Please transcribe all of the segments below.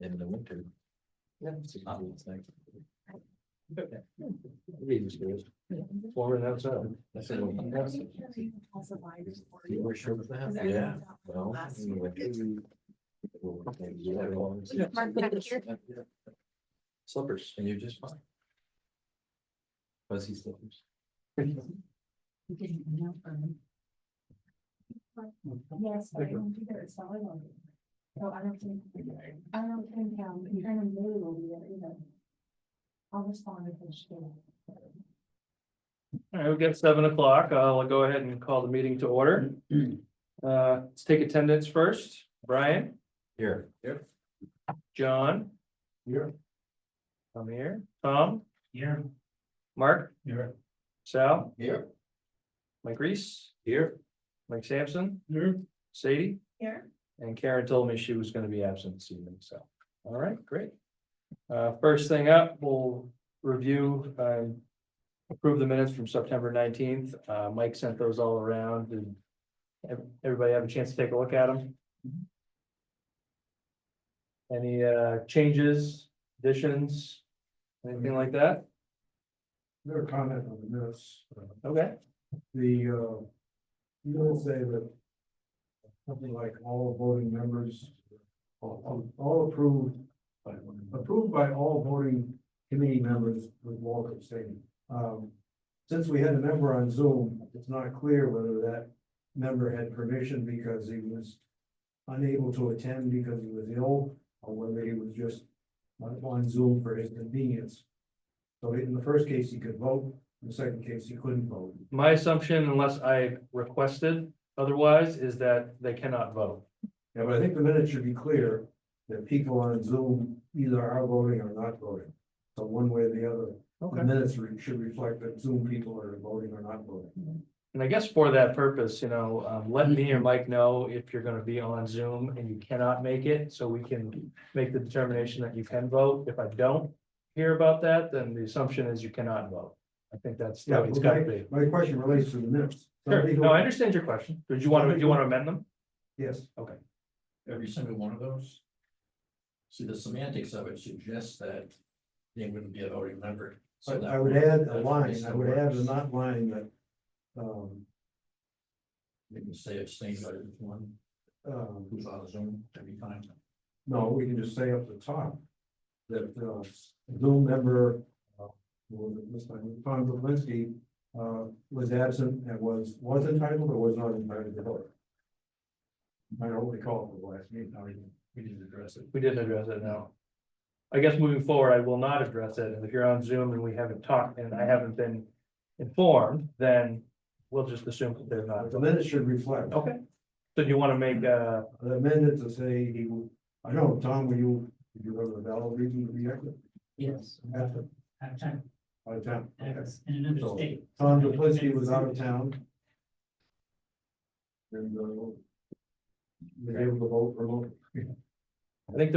in the winter. Yeah. It's like. Forward outside. That's it. You were sure with that? Yeah. Well, in the winter, you had all- Slippers, and you're just fine. Fuzzy slippers. Yes, but I don't think that it's volleyball. So I don't think, you kind of really will be there either. I'll respond if it's still. All right, we've got 7 o'clock. I'll go ahead and call the meeting to order. Let's take attendance first. Brian, Here. Yep. John, Here. I'm here. Tom, Here. Mark, Here. Sal, Here. Mike Reese, Here. Mike Sampson, Here. Sadie, Here. and Karen told me she was going to be absent this evening, so. All right, great. First thing up, we'll review, approve the minutes from September 19th. Mike sent those all around. Did everybody have a chance to take a look at them? Any changes, additions, anything like that? Their comment on the minutes, Okay, you will say that something like all voting members, all approved by all voting committee members with Walter abstaining. Since we had a member on Zoom, it's not clear whether that member had permission because he was unable to attend because he was ill, or whether he was just on Zoom for his convenience. So in the first case, he could vote, in the second case, he couldn't vote. my assumption, unless I requested otherwise, is that they cannot vote. Yeah, but I think the minutes should be clear that people on Zoom either are voting or not voting. So one way or the other, the minutes should reflect that Zoom people are voting or not voting. And I guess for that purpose, let me or Mike know if you're gonna be on Zoom and you cannot make it, so we can make the determination that you can vote. If I don't hear about that, then the assumption is you cannot vote. I think that's, Yeah, it's gotta be. my question relates to the minutes. Some Sure, people- no, I understand your question. Do you want to amend them? Yes, Every single one of those. See, the semantics of it suggests that they wouldn't be a voting member. So I would add a that line, I still would add a works. not line that, You can say abstain by each one, who's on Zoom, that'd be fine. no, we can just say up the top. That, Zoom member, this time, Tom Brzezinski, was absent and was entitled or was not entitled to vote. I don't recall the last meeting. We didn't address it. We didn't address it, no. I guess moving forward, I will not address it. And if you're on Zoom and we haven't talked and I haven't been informed, then we'll just assume that they're not. The minutes should reflect. Okay. So do you want to make Amend it to say he will, I know, Tom, did you have a valid reason to reject it? Yes, Out of out of time, town. Okay. in another So, state. Tom Duplisky was out of town. And, was able to vote remotely. I think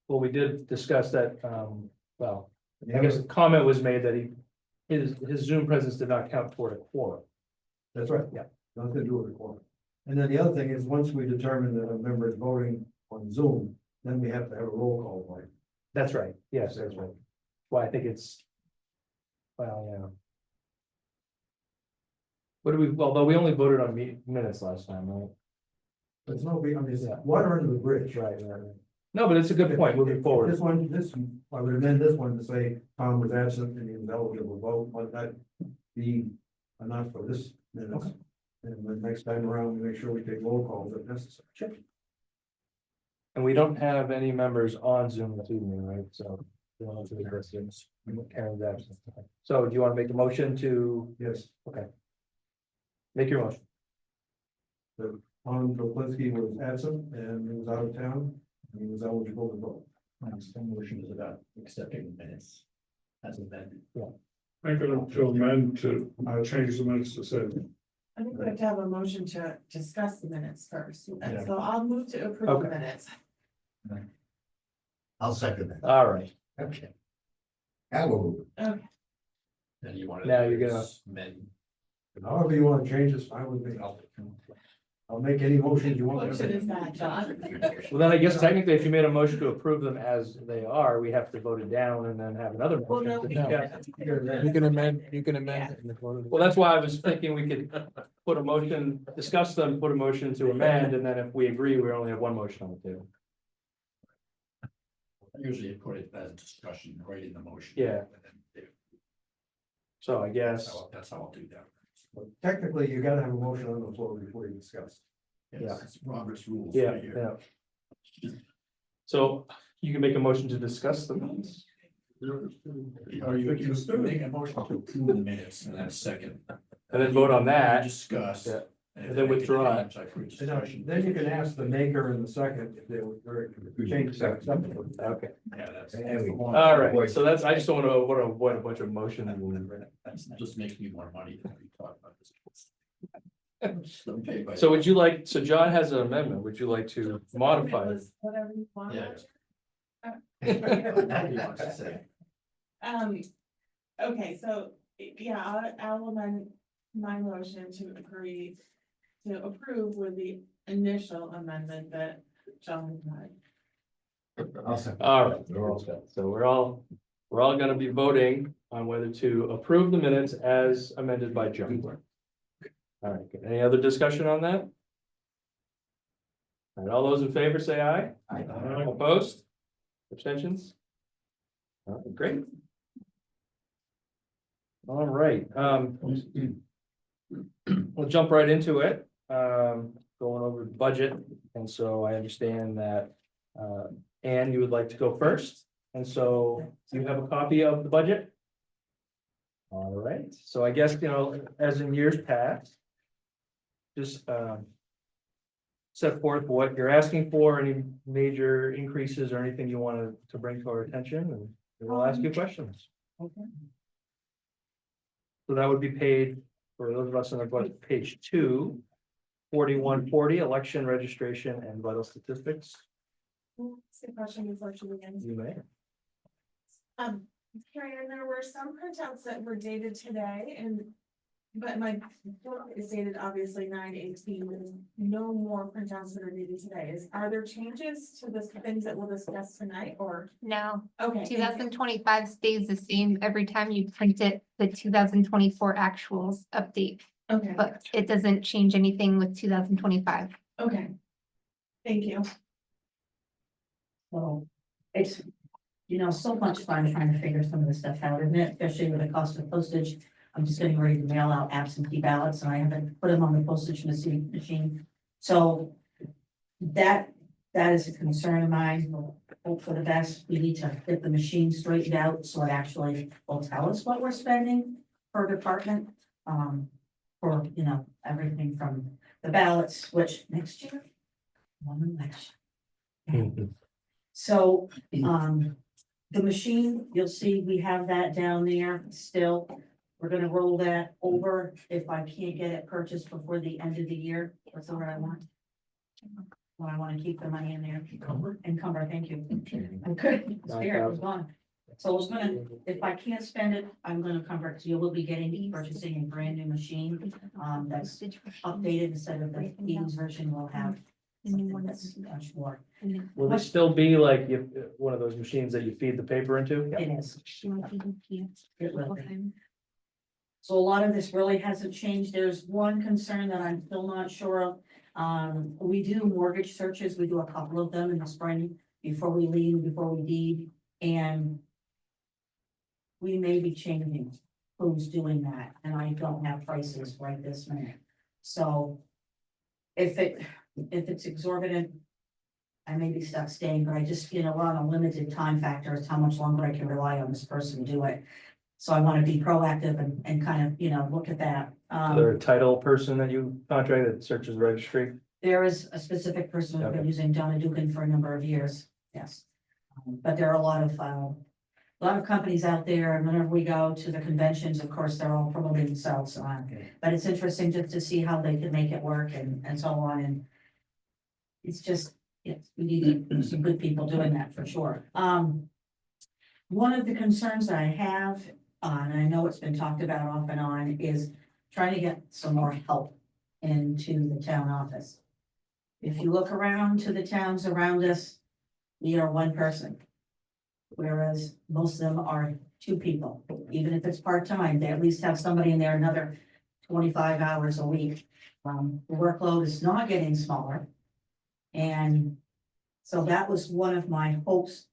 well, we did discuss that, well, I guess a comment was made that his Zoom presence did not count toward a quorum. That's right. Yeah. Nothing to do with the quorum. And then the other thing is, once we determine that a member is voting on Zoom, then we have to have a roll call, right? That's right. Yes, that's right. Well, I think it's, well, yeah. What do we, although we only voted on minutes last time, right? There's no, I mean, it's Yeah. water under the bridge. Right. No, but it's a good point moving forward. This one, I would amend this one to say Tom was absent and he was eligible to vote, but that be enough for this minutes. Okay. And the next time around, we make sure we take roll calls if necessary. And we don't have any members on Zoom this evening, right? So. we don't have to address this. Karen's absent. So do you want to make a motion to Yes, make your motion? Tom Duplisky was absent and he was out of town, and he was eligible to vote. My motion is about accepting the minutes. As amended. I'm going to amend to change the minutes to say, I think we have to have a motion to discuss the minutes first, and Yeah. so I'll move to approve Okay. the minutes. I'll second that. All right. Okay. I will. Okay. Then you want to. Now you're gonna- amend. However you want to change this, fine with me. I'll make any motions you want. Motion is that, John. Well, then I guess technically, if you made a motion to approve them as they are, we have to vote it down and then have another Well, no, motion. we to- Yeah. can't. You can amend it in the vote. Well, that's why I was thinking we could put a motion, discuss them, put a motion to amend, and then if we agree, we only have one motion on the table. Usually put it as a discussion right in the motion. Yeah. And then So I guess, that's how I'll do that. Technically, you gotta have a motion on the floor before you discuss. Yeah. It's Robert's rules. yeah, right here. yeah. So you can make a motion to discuss the minutes. Or you can make a motion to approve the minutes and then second. And then vote on that. Discuss. Yeah. And And then withdraw it. Then you can ask the maker and the second if they would, or if you change the second. Okay. Yeah, that's. All right, so that's, I just don't want to avoid a bunch of motion. That just makes me more money than we talk about this. Okay, but- So would you like, so John has an amendment, would you like to modify it? Whatever you want. Yeah. Now he wants to say. Okay, so, yeah, I'll amend my motion to agree to approve with the initial amendment that John had. All right, we're all set. So we're all gonna be voting on whether to approve the minutes as amended by John. All right, good. Any other discussion on that? All right, all those in favor say aye. Aye. Opposed? Abstentions? All right, great. All right, we'll jump right into it, going over the budget, and so I understand that, Anne, you would like to go first, and so do you have a copy of the budget? All right, so I guess, as in years past, just, set forth what you're asking for, any major increases or anything you wanted to bring to our attention, and we'll ask you questions. Okay. So that would be paid, for those of us on the budget, page 2, 4140, election registration and vital statistics. Ask a question before she begins. You may. Karen, there were some printouts that were dated today but my book is dated obviously 9/18, and no more printouts that are dated today. Are there changes to the things that we'll discuss tonight or? No, Okay. 2025 stays the same every time you print it, the 2024 actuals update, Okay, but it doesn't change anything with 2025. okay. Thank you. So it's, so much fun trying to figure some of this stuff out, isn't it? Especially with the cost of postage. I'm just getting ready to mail out absentee ballots and I haven't put them on the postage machine. So that is a concern of mine. We'll hope for the best. We need to get the machine straightened out so it actually will tell us what we're spending per department. For, everything from the ballots, which next year. One election. So, the machine, you'll see we have that down there still. We're gonna roll that over if I can't get it purchased before the end of the year. That's the word I want. Well, I wanna keep the money in there. Encumber, thank you. I'm good. Spirit was gone. So I was gonna, if I can't spend it, I'm gonna cover it. So you will be purchasing a brand new machine. That's updated instead of the Eden's version. We'll have something that's much more. Will this still be like one of those machines that you feed the paper into? It is. It will be. Okay. So a lot of this really hasn't changed. There's one concern that I'm still not sure of. We do mortgage searches. We do a couple of them in the spring before we leave, before we deed, and we may be changing who's doing that, and I don't have prices right this minute. So if it's exorbitant, I may be stuck staying, but I just, we're on a limited time factor. It's how much longer I can rely on this person to do it. So I want to be proactive and kind of, look at that. Is there a title person that you contract that searches registry? There is a specific person who's been Okay. using Donna Dugan for a number of years, yes. But there are a lot of companies out there, and whenever we go to the conventions, of course, they're all promoting themselves on. But it's interesting just to see how they can make it work and so on, and it's just, we need some good people doing that for sure. One of the concerns that I have, and I know it's been talked about off and on, is trying to get some more help into the town office. If you look around to the towns around us, we are one person. Whereas most of them are two people, even if it's part-time, they at least have somebody in there another 25 hours a week. The workload is not getting smaller. And so that was one of my hopes.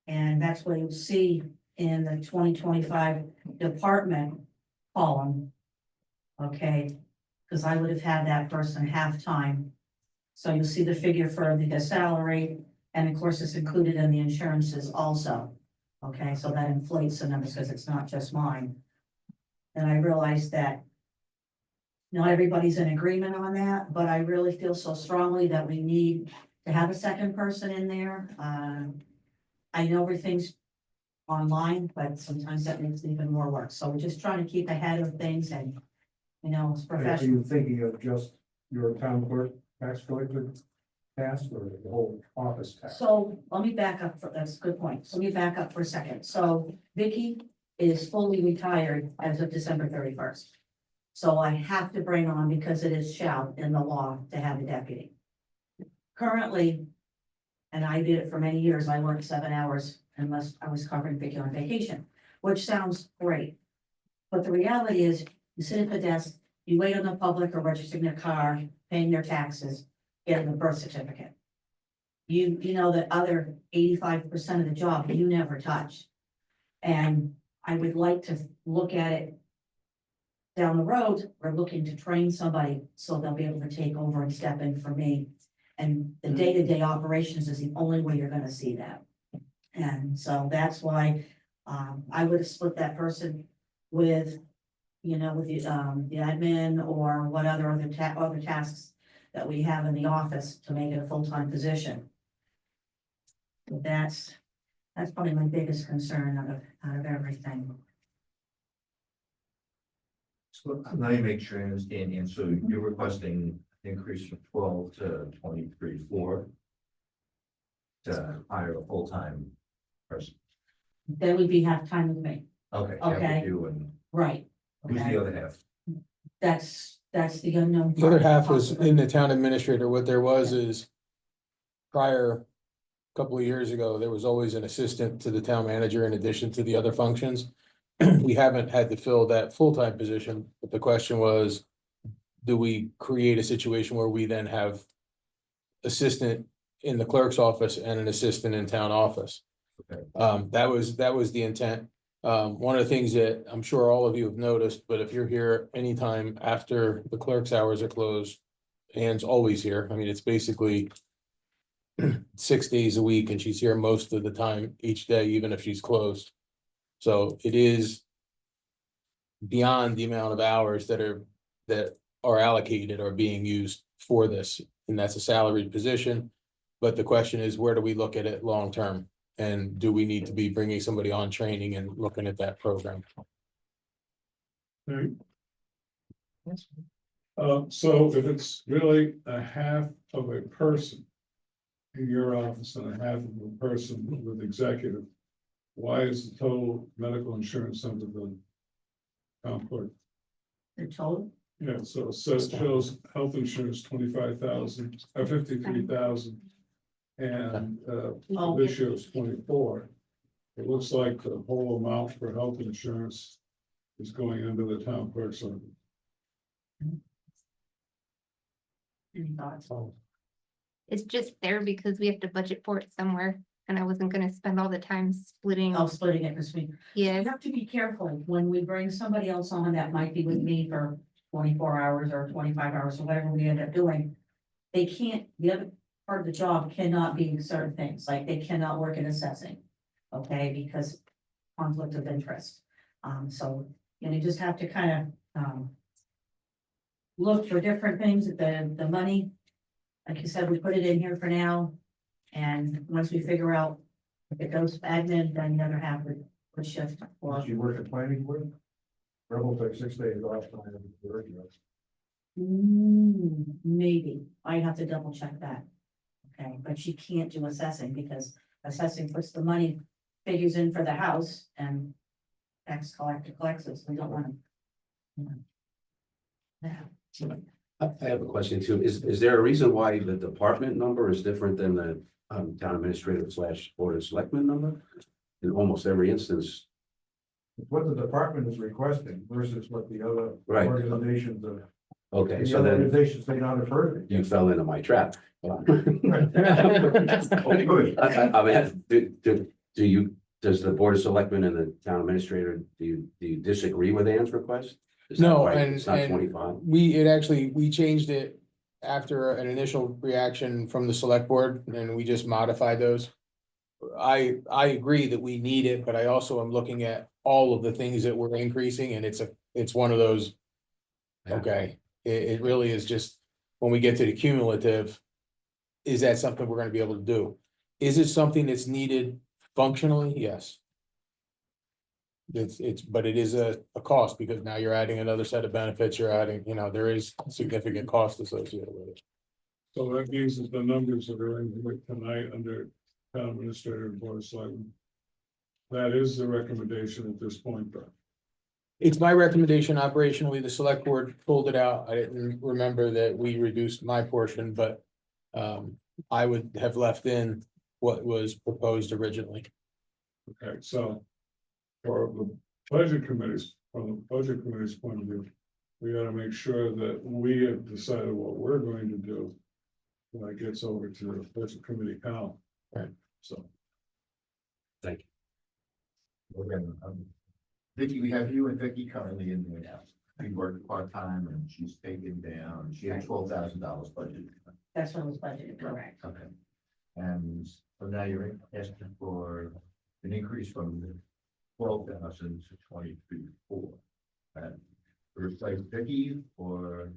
And that's what you'll see in the 2025 department column. Okay, because I would have had that person half-time. So you'll see the figure for the salary, and of course, it's included in the insurances also. Okay, so that inflates the numbers because it's not just mine. And I realized that not everybody's in agreement on that, but I really feel so strongly that we need to have a second person in there. I know everything's online, but sometimes that makes even more work. So we're just trying to keep ahead of things and, you know, it's Are professional. you thinking of just your town clerk tax collector task or the whole office task? So let me back up for, that's a good point. So let me back up for a second. So Vicky is fully retired as of December 31st. So I have to bring on, because it is shall in the law to have a deputy. Currently, and I did it for many years, I worked 7 hours unless I was covering Vicky on vacation, which sounds great. But the reality is, you sit at the desk, you wait on the public or registering their car, paying their taxes, getting a birth certificate. You know that other 85% of the job you never touch. And I would like to look at it down the road. We're looking to train somebody so they'll be able to take over and step in for me. And the day-to-day operations is the only way you're gonna see that. And so that's why I would have split that person with, you know, with the admin or what other tasks that we have in the office to make it a full-time position. So that's probably my biggest concern out of everything. So let me make sure I understand, and so you're requesting an increase from 12 to 23.4 to hire a full-time person. That would be half-time with me, Okay. Okay. That would do, and right? who's Okay, the other half? that's the unknown. The other part. half is in the town administrator. What there was is prior, couple of years ago, there was always an assistant to the town manager in addition to the other functions. We haven't had to fill that full-time position, but the question was, do we create a situation where we then have assistant in the clerk's office and an assistant in town office? Okay. That was the intent. One of the things that I'm sure all of you have noticed, but if you're here anytime after the clerk's hours are closed, Anne's always here. I mean, it's basically 6 days a week, and she's here most of the time each day, even if she's closed. So it is beyond the amount of hours that are allocated or being used for this, and that's a salaried position. But the question is, where do we look at it long term? And do we need to be bringing somebody on training and looking at that program? Right. So if it's really a half of a person in your office and a half of a person with executive, why is the total medical insurance under the town clerk? The total, Yeah, so it says, shows health insurance 25,000, 53,000. And Oh. this shows 24. It looks like the whole amount for health insurance is going under the town clerk's office. any thoughts? It's just there because we have to budget for it somewhere, and I wasn't gonna spend all the time splitting. Oh, splitting it between. Yeah, You have to be careful when we bring somebody else on that might be with me for 24 hours or 25 hours or whatever we end up doing. They can't, the other part of the job cannot be certain things, like they cannot work in assessing. Okay, because conflict of interest. So, you know, you just have to kind of look for different things at the money. Like you said, we put it in here for now. And once we figure out if it goes admin, then the other half would shift. Or Did you work at planning board? Rebel took 6 days off. Maybe, I'd have to double check that. Okay, but she can't do assessing because assessing puts the money figures in for the house and tax collector collects it, so we don't want to. Yeah. I have a question too. Is there a reason why the department number is different than the town administrator / board of selectmen number? In almost every instance, What the department is requesting versus what the other Right. organizations are. okay, The so other then organizations may not have heard it. you fell into my trap. I Right. mean, does the board of selectmen and the town administrator, do you disagree with Ann's request? Is that No, why and- it's not and- 25? we changed it after an initial reaction from the select board, and we just modified those. I agree that we need it, but I also am looking at all of the things that we're increasing, and it's one of those. Okay, it really is just, when we get to the cumulative, is that something we're gonna be able to do? Is it something that's needed functionally? Yes. But it is a cost, because now you're adding another set of benefits, you're adding, there is significant cost associated with it. So that means that the numbers that are in here tonight under town administrator and board of selectmen. That is the recommendation at this point, though. It's my recommendation operationally, the select board pulled it out. I didn't remember that we reduced my portion, but I would have left in what was proposed originally. Okay, so. For the budget committees, from the budget committee's point of view, we gotta make sure that we have decided what we're going to do. When it gets over to the budget committee panel. Right. So. Thank you. Again, Vicky, we have you and Vicky currently in there now. We work part-time and she's taken down, she had $12,000 budget. That's what was budgeted, correct? Okay. And so now you're asking for an increase from 12,000 to 23,400. And replace Vicky or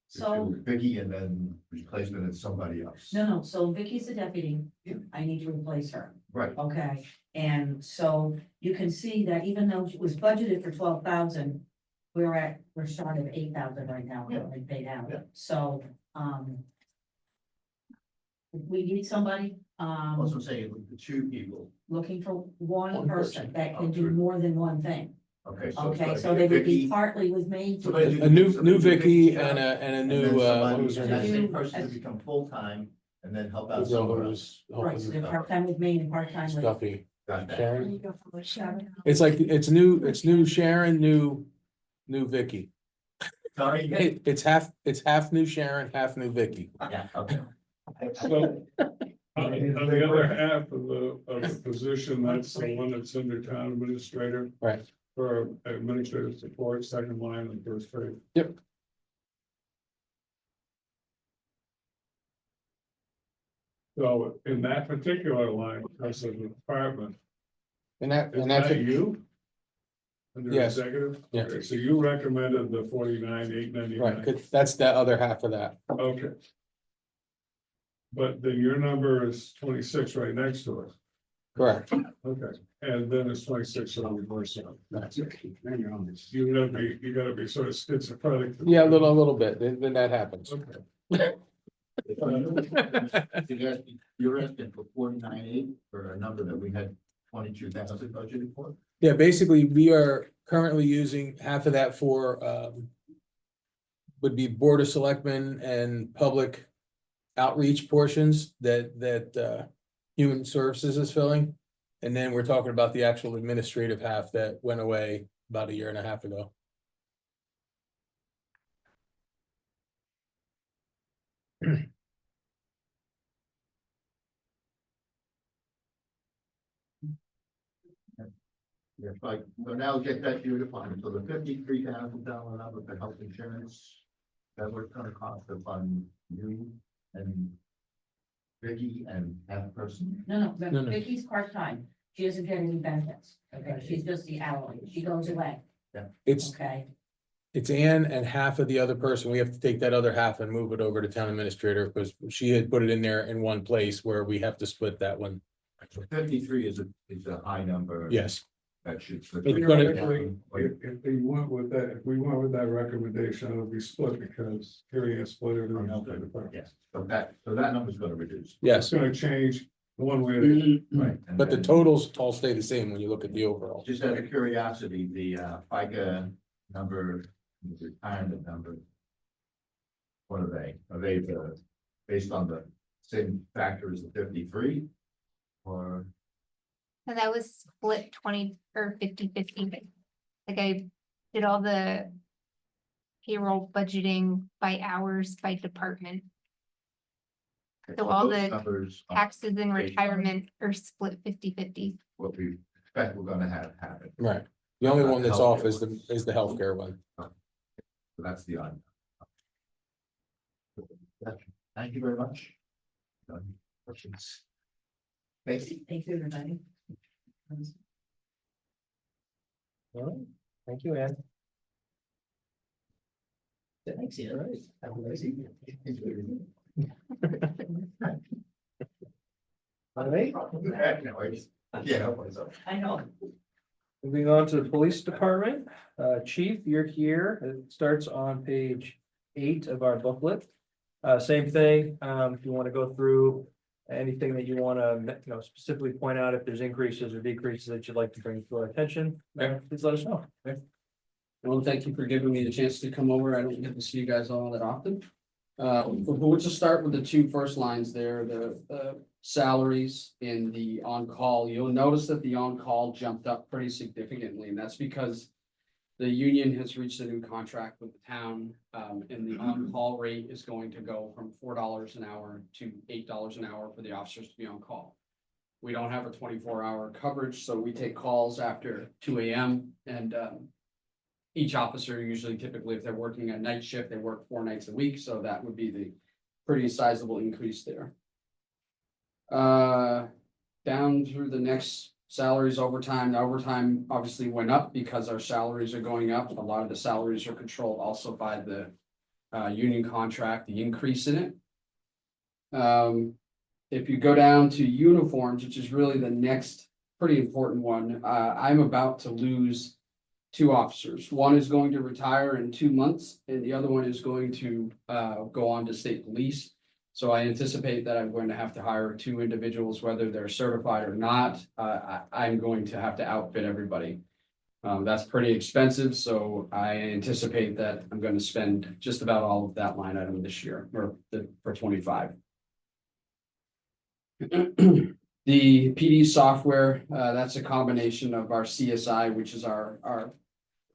So, Vicky and then replacement of somebody else? no, so Vicky's the deputy. Yeah. I need to replace her. Right, Okay, and so you can see that even though it was budgeted for 12,000, we're short of 8,000 right now, currently paid out. Yeah. So, we need somebody, also I'm saying the two people. looking for one One person person. that can do Okay. more than one thing. Okay. Okay, it's so like they would be Vicky- partly with me. somebody do- A new somebody do Vicky job, and a and new, then what somebody- was her and that name? same person to become full-time and then help out somewhere else. Right, so they're part-time with me and part-time with. Stuffy, Got that. Sharon. You go for the shadow. It's like, it's new Sharon, new Vicky. Sorry. It's half new Sharon, half new Vicky. Yeah, okay. So. On the other half of the position, that's the one that's under town administrator. Right. For administrative support, second line and first page. Yep. So in that particular line, as a department, And that, is and that's, that you? Under Yes. executive? Yeah. Okay, so you recommended the 49,899. right, 'cause that's the other half of that. Okay. But then your number is 26 right next to it. Correct. Okay, and then it's 26 on the reverse side. That's You gotta be sort of schizophrenic. Yeah, a little bit, then that happens. Okay. You're asking for 49,800 for a number that we had 22,000 budgeted for? Yeah, basically, we are currently using half of that for, would be Board of Selectmen and public outreach portions that Human Services is filling. And then we're talking about the actual administrative half that went away about a year and a half ago. Yeah, like, so now get that to you to fund, so the $53,000 number for health insurance. That was gonna cost to fund you and Vicky and that person. No, No. Vicky's part-time. She doesn't get any benefits. Okay, she's just the hourly. She goes away, It's, okay? it's Ann and half of the other person. We have to take that other half and move it over to town administrator because she had put it in there in one place where we have to split that one. So 53 is a high number. Yes. That should. It's gonna- If we went with that, if we went with that recommendation, it'll be split because Carrie has split it. in health department. Yes, so that number's gonna reduce. It's Yes, gonna change one way. or the Right. and but the then- totals all stay the same when you look at the overall. Just out of curiosity, the FICA number, the retirement number. What are they? Are they based on the same factor as the 53? Or, So that was split 20 or 50-50. Like I did all the payroll budgeting by hours, by department. So all those the numbers are taxes and retirement are split 50-50. what we expect we're gonna have happen. Right. The only Not one the that's off healthcare is the healthcare one. So that's the odd. Thank you very much. Questions? Thank you. Thank you, everybody. All right, thank you, Ann. Thanks, yeah. Right. Have a nice evening. All right, Yeah, help myself. I know. moving on to the police department. Chief, you're here. It starts on page 8 of our booklet. Same thing, if you want to go through anything that you want to, specifically point out if there's increases or decreases that you'd like to bring to our attention, please let us know. Well, thank you for giving me the chance to come over. I don't get to see you guys all that often. We'll just start with the two first lines there, the salaries and the on-call. You'll notice that the on-call jumped up pretty significantly, and that's because the union has reached a new contract with the town, and the on-call rate is going to go from $4 an hour to $8 an hour for the officers to be on call. We don't have a 24-hour coverage, so we take calls after 2 AM and, each officer usually typically, if they're working a night shift, they work 4 nights a week, so that would be the pretty sizable increase there. Down through the next salaries overtime, the overtime obviously went up because our salaries are going up. A lot of the salaries are controlled also by the union contract, the increase in it. If you go down to uniforms, which is really the next pretty important one, I'm about to lose 2 officers. One is going to retire in 2 months, and the other one is going to go on to state police. So I anticipate that I'm going to have to hire 2 individuals, whether they're certified or not. I'm going to have to outfit everybody. That's pretty expensive, so I anticipate that I'm going to spend just about all of that line item this year, or for 25. The PD software, that's a combination of our CSI, which is our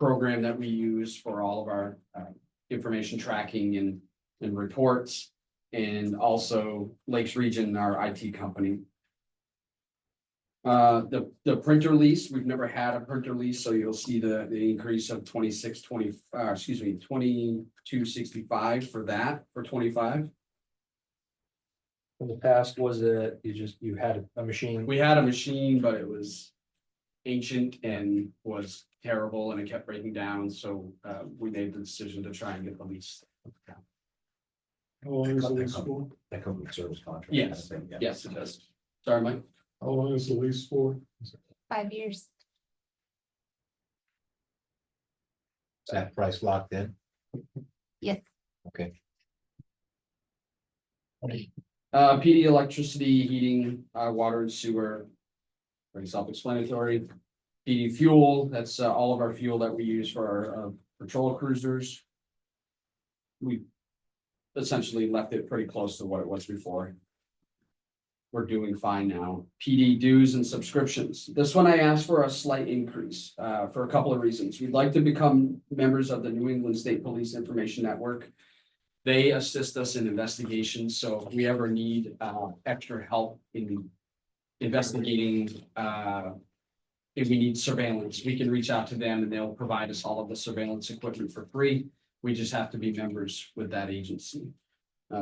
program that we use for all of our information tracking and reports, and also Lakes Region, our IT company. The printer lease, we've never had a printer lease, so you'll see the increase of 2265 for that, for 25. In the past, was it, you had a machine? We had a machine, but it was ancient and was terrible, and it kept breaking down, so we made the decision to try and get the lease. How long is the lease for? That comes with service contract. Yes, yes, it does. Sorry, Mike. How long is the lease for? 5 years. Is that price locked in? Yes. Okay. PD, electricity, heating, water and sewer. Pretty self-explanatory. PD fuel, that's all of our fuel that we use for our patrol cruisers. We essentially left it pretty close to what it was before. We're doing fine now. PD dues and subscriptions. This one I asked for a slight increase for a couple of reasons. We'd like to become members of the New England State Police Information Network. They assist us in investigations, so if we ever need extra help in investigating, if we need surveillance, we can reach out to them and they'll provide us all of the surveillance equipment for free. We just have to be members with that agency.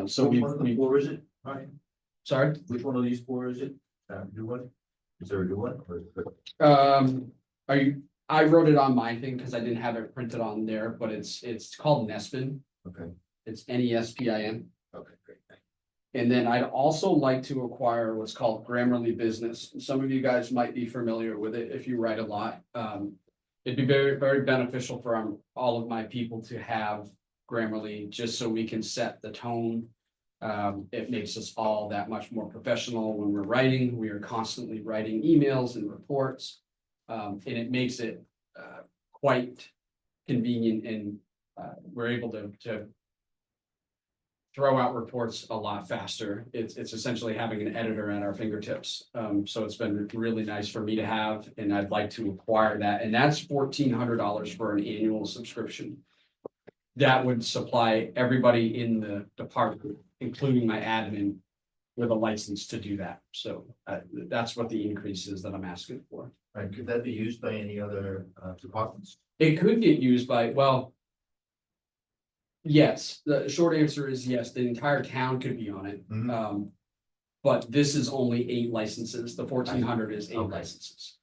So Which one of the we, 4 is it? Ryan? sorry, Which one of these 4 is it? New one? Is there a new one? Or is it- I wrote it on my thing because I didn't have it printed on there, but it's called Nespin. Okay, It's NESPIN. okay, great. Thank And then I'd also like to acquire what's called Grammarly Business. Some of you guys might be familiar with it if you write a lot. It'd be very, very beneficial for all of my people to have Grammarly, just so we can set the tone. It makes us all that much more professional when we're writing. We are constantly writing emails and reports. And it makes it quite convenient, and we're able to throw out reports a lot faster. It's essentially having an editor at our fingertips. So it's been really nice for me to have, and I'd like to acquire that, and that's $1,400 for an annual subscription. That would supply everybody in the department, including my admin, with a license to do that. So that's what the increase is that I'm asking for. Right, could that be used by any other departments? It could get used by, well. Yes, the short answer is yes, the entire town could be on it. Mhm. But this is only 8 licenses. The 1,400 is 8 Okay. licenses.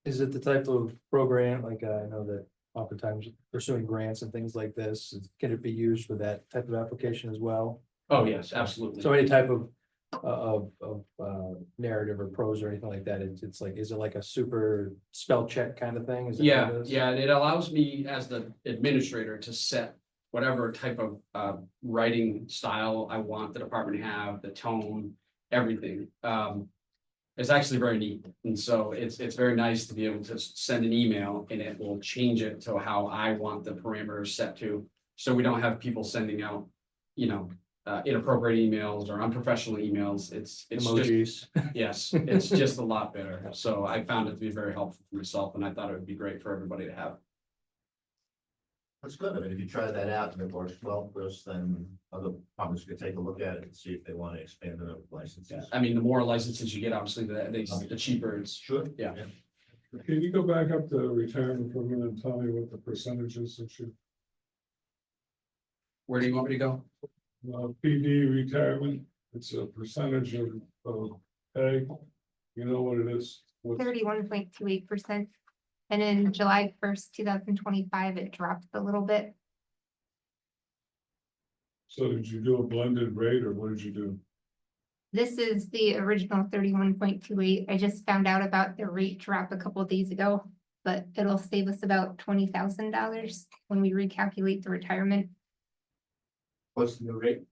Is it the type of program, like I know that oftentimes pursuing grants and things like this, can it be used for that type of application as well? Oh, yes, absolutely. So any type of narrative or prose or anything like that, it's like, is it like a super spell check kind of thing? Is that what Yeah, it is? yeah, and it allows me as the administrator to set whatever type of writing style I want the department to have, the tone, everything. It's actually very neat, and so it's very nice to be able to send an email and it will change it to how I want the parameters set to. So we don't have people sending out, inappropriate emails or unprofessional emails. It's just, Emojis. yes, it's just a lot better. So I found it to be very helpful for myself, and I thought it would be great for everybody to have. That's good. I mean, if you try that out and it works well for us, then other departments could take a look at it and see if they want to expand the licenses. I mean, the more licenses you get, obviously, the cheaper it's. Sure. Yeah. Can you go back up to retirement for a minute and tell me what the percentage is that you, Where do you want me to go? PD retirement, it's a percentage of pay, you know what it is? What's- 31.28%. And in July 1st, 2025, it dropped a little bit. So did you do a blended rate or what did you do? This is the original 31.28. I just found out about the rate drop a couple of days ago, but it'll save us about $20,000 when we recalculate the retirement. What's the new rate?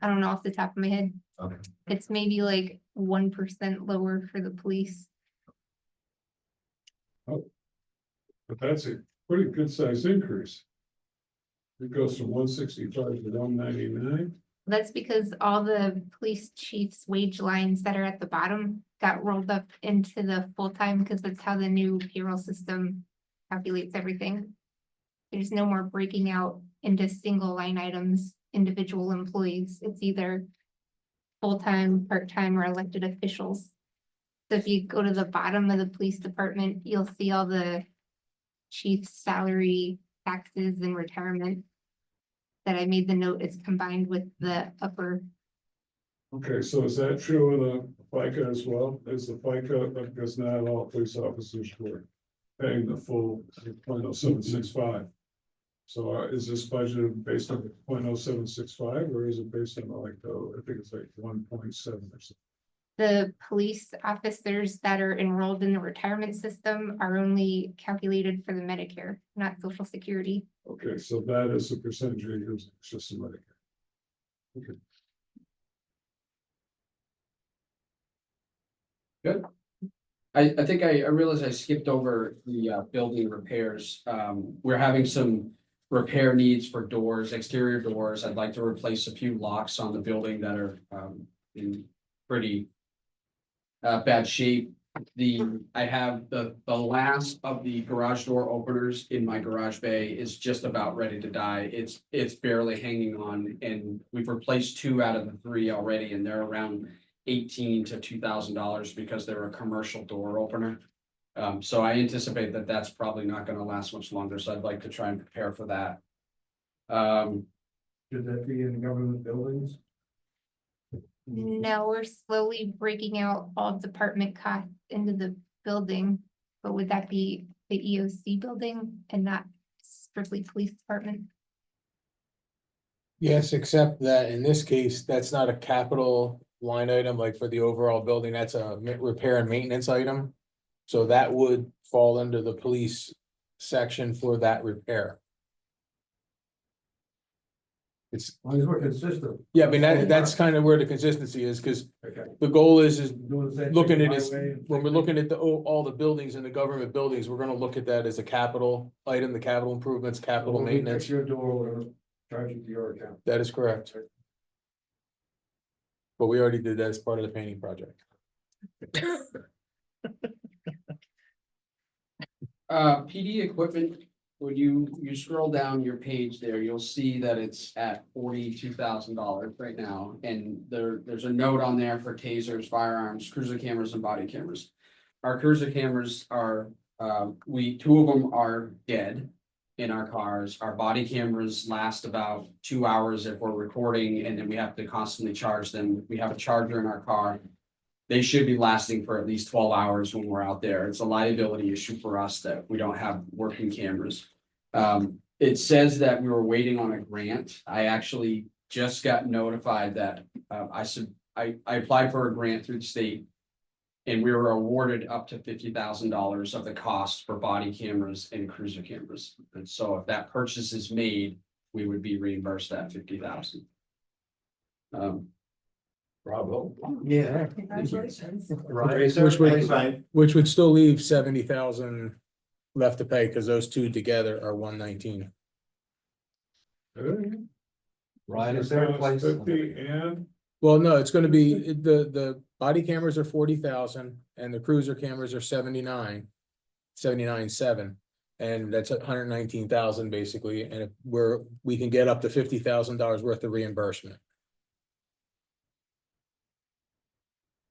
I don't know off the top of my head. Okay. It's maybe like 1% lower for the police. But that's a pretty good sized increase. It goes from 165 to 199. That's because all the police chiefs' wage lines that are at the bottom got rolled up into the full-time, because that's how the new payroll system calculates everything. There's no more breaking out into single line items, individual employees. It's either full-time, part-time, or elected officials. So if you go to the bottom of the police department, you'll see all the chief's salary, taxes, and retirement that I made the note is combined with the upper. Okay, so is that true of the FICA as well? Is the FICA, because not all police officers were paying the full 0.0765. So is this budget based on 0.0765 or is it based on like, I think it's like 1.7 or something? The police officers that are enrolled in the retirement system are only calculated for the Medicare, not Social Security. Okay, so that is the percentage you're using, it's just the Medicare. Okay. Good. I think I realized I skipped over the building repairs. We're having some repair needs for doors, exterior doors. I'd like to replace a few locks on the building that are in pretty bad shape. I have the last of the garage door openers in my garage bay is just about ready to die. It's barely hanging on, and we've replaced 2 out of the 3 already, and they're around $1,800 to $2,000 because they're a commercial door opener. So I anticipate that that's probably not gonna last much longer, so I'd like to try and prepare for that. Should that be in government buildings? No, we're slowly breaking out all department costs into the building, but would that be the EOC building and not strictly police department? Yes, except that in this case, that's not a capital line item, like for the overall building, that's a repair and maintenance item. So that would fall under the police section for that repair. It's, As long as we're consistent. yeah, I mean, that's kind of where the consistency is, because Okay. the goal is Doing the same thing looking at it, highway. when we're looking at all the buildings in the government buildings, we're gonna look at that as a capital item, the capital improvements, capital When we fix maintenance. your door, we're gonna charge it to your account. That is correct. But we already did that as part of the painting project. PD equipment, when you scroll down your page there, you'll see that it's at $42,000 right now. And there's a note on there for tasers, firearms, cruiser cameras and body cameras. Our cruiser cameras are, two of them are dead in our cars. Our body cameras last about 2 hours if we're recording, and then we have to constantly charge them. We have a charger in our car. They should be lasting for at least 12 hours when we're out there. It's a liability issue for us that we don't have working cameras. It says that we were waiting on a grant. I actually just got notified that I applied for a grant through the state. And we were awarded up to $50,000 of the cost for body cameras and cruiser cameras. And so if that purchase is made, we would be reimbursed that $50,000. Bravo. Yeah. Congratulations. Which would still leave 70,000 left to pay, because those two together are 119. Ryan, is there a place? 50 and Well, no, it's gonna be, the body cameras are 40,000 and the cruiser cameras are 79.7. And that's 119,000 basically, and if we can get up to $50,000 worth of reimbursement.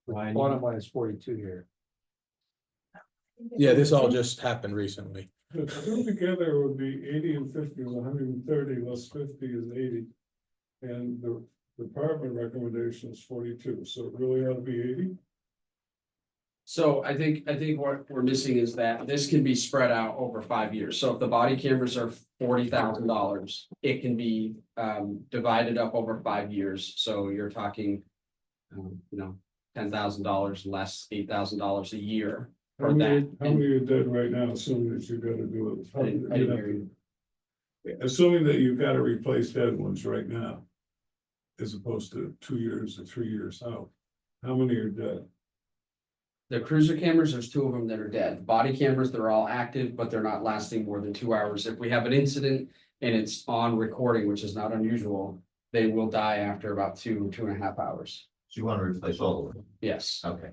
Ryan, Bottom line is 42 here. Yeah, this all just happened recently. the two together would be 80 and 50 is 130, less 50 is 80. And the department recommendation is 42, so it really ought to be 80. So I think what we're missing is that this can be spread out over 5 years. So if the body cameras are $40,000, it can be divided up over 5 years. So you're talking, $10,000 less $8,000 a year How for many, that. how many are dead right now, assuming that you've got to do it? I didn't hear you. Assuming that you've got to replace dead ones right now, as opposed to 2 years or 3 years out, how many are dead? The cruiser cameras, there's 2 of them that are dead. Body cameras, they're all active, but they're not lasting more than 2 hours. If we have an incident and it's on recording, which is not unusual, they will die after about 2.5 hours. So you want to replace all of them? Yes. Okay.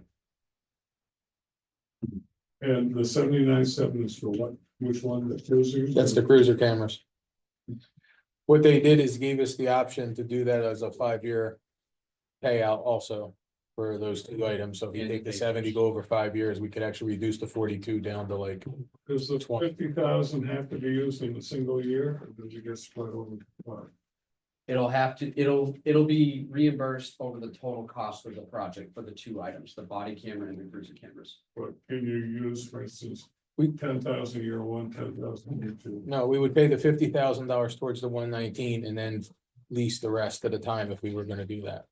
And the 79.7 is for what, which one, the cruisers? That's the cruiser cameras. What they did is gave us the option to do that as a 5-year payout also for those 2 items. So if you take the 70, go over 5 years, we could actually reduce the 42 down to like, Does the 20. 50,000 have to be used in a single year, or does it get spread over 5? It'll be reimbursed over the total cost of the project for the 2 items, the body camera and the cruiser cameras. But can you use, for instance, We- 10,000 year one, 10,000 year two? no, we would pay the $50,000 towards the 119 and then lease the rest of the time if we were gonna do that.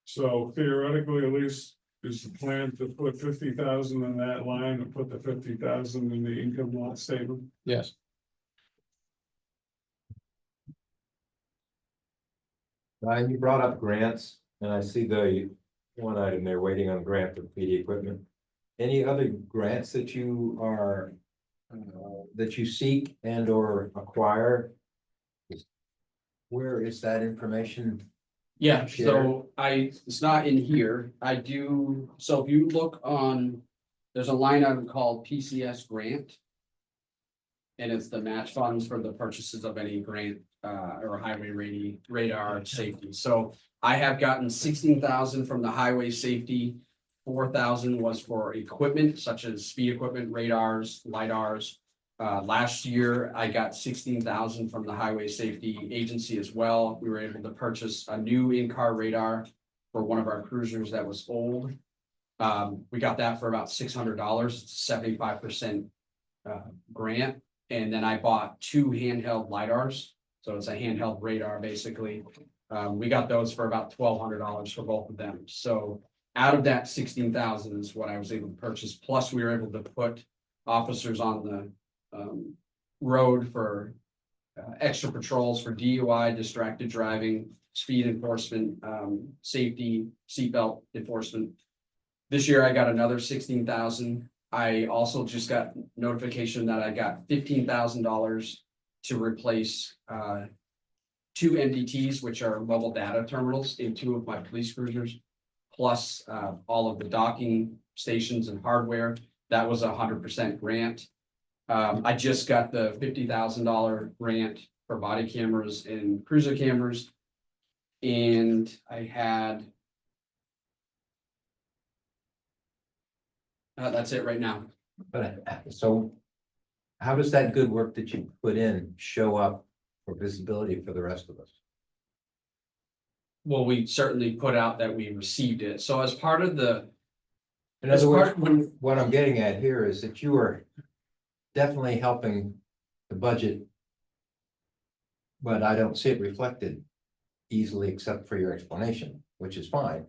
So theoretically, at least, is the plan to put 50,000 in that line and put the 50,000 in the income lot statement? Yes. Ryan, you brought up grants, and I see the one item there, waiting on grant for PD equipment. Any other grants that you are, that you seek and or acquire? Where is that information? Yeah, Share. so it's not in here. I do, so if you look on, there's a line item called PCS grant. And it's the match funds for the purchases of any grant or highway radar safety. So I have gotten 16,000 from the highway safety. 4,000 was for equipment such as speed equipment, radars, lidars. Last year, I got 16,000 from the highway safety agency as well. We were able to purchase a new in-car radar for one of our cruisers that was old. We got that for about $600. It's a 75% grant. And then I bought 2 handheld lidars. So it's a handheld radar, basically. We got those for about $1,200 for both of them. So out of that 16,000 is what I was able to purchase. Plus, we were able to put officers on the road for extra patrols for DUI, distracted driving, speed enforcement, safety, seatbelt enforcement. This year I got another 16,000. I also just got notification that I got $15,000 to replace, two MDTs, which are mobile data terminals in two of my police cruisers, plus, all of the docking stations and hardware. That was 100% grant. I just got the $50,000 grant for body cameras and cruiser cameras. And I had. That's it right now. But so how does that good work that you put in show up for visibility for the rest of us? Well, we certainly put out that we received it. So as part of the. In as other words, part- what I'm getting at here is that you are definitely helping the budget. But I don't see it reflected easily except for your explanation, which is fine.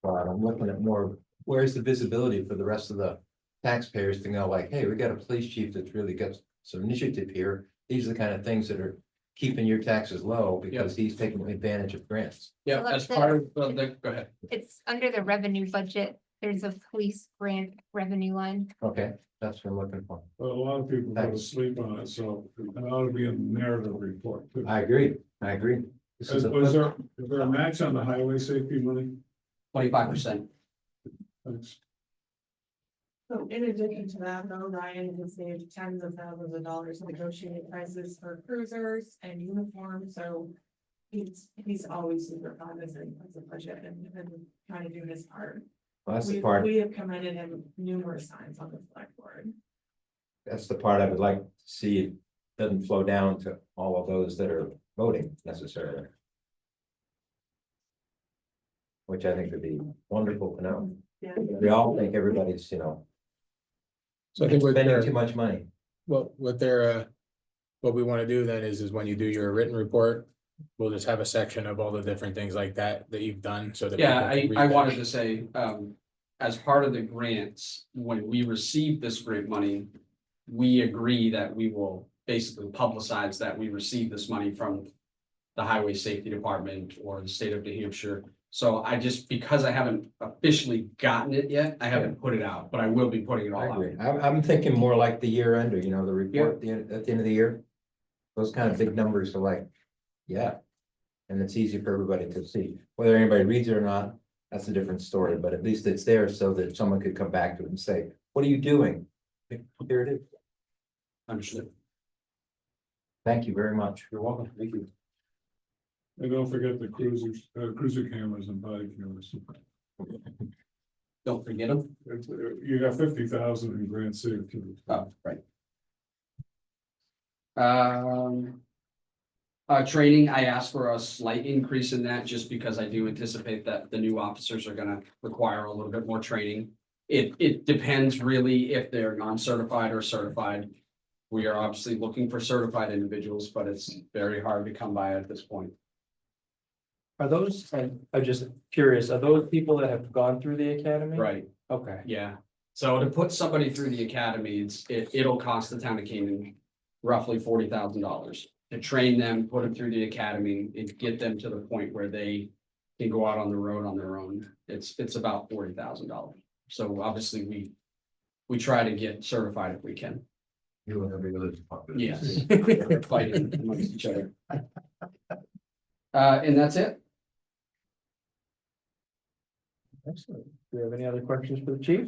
But I'm looking at more, where's the visibility for the rest of the taxpayers to know like, hey, we got a police chief that's really got some initiative here. These are the kind of things that are keeping your taxes low because he's taking advantage of grants. Yeah, Well, as that's part of the, go ahead. It's under the revenue budget. There's a police grant revenue line. Okay, that's what I'm looking for. But a lot of people go to sleep on it, so it ought to be in the narrative report too. I agree. This is Is a, there a match on the highway safety money? 25%. Thanks. So in addition to that, though, Ryan has saved tens of thousands of dollars in negotiating prices for cruisers and uniforms, so. He's always super cognizant of the budget and trying to do his part. that's the part, We have commended him numerous times on the select board. that's the part I would like to see. It doesn't flow down to all of those that are voting necessarily. Which I think would be wonderful to know. Yeah. We all think everybody's, So I think what spending they're, too much money. well, what they're, what we want to do then is when you do your written report, we'll just have a section of all the different things like that you've done, so that. Yeah, people can I read wanted that. to say, as part of the grants, when we receive this grant money, we agree that we will basically publicize that we received this money from the Highway Safety Department or the state of New Hampshire. So I just, because I haven't officially gotten it yet, I haven't put it out, but I will be putting it I all out. agree. I'm thinking more like the year end or, the report at the end of the year. Those kind of big numbers are like, yeah. And it's easy for everybody to see. Whether anybody reads it or not, that's a different story, but at least it's there so that someone could come back to it and say, what are you doing? Here it is. Understood. Thank you very much. You're welcome. Thank you. And don't forget the cruiser cameras and body cameras. Don't forget them. You got 50,000 in grant saved too. Oh, right. Training, I asked for a slight increase in that just because I do anticipate that the new officers are gonna require a little bit more training. It depends really if they're non-certified or certified. We are obviously looking for certified individuals, but it's very hard to come by at this point. Are those, I'm just curious, are those people that have gone through the academy? Right, Okay, yeah. So to put somebody through the academy, it'll cost the town of Canaan roughly $40,000. To train them, put them through the academy, and get them to the point where they can go out on the road on their own. It's about $40,000. So obviously we try to get certified if we can. You and every other department. Yes. We're fighting amongst each other. And that's it. excellent. Do we have any other questions for the chief?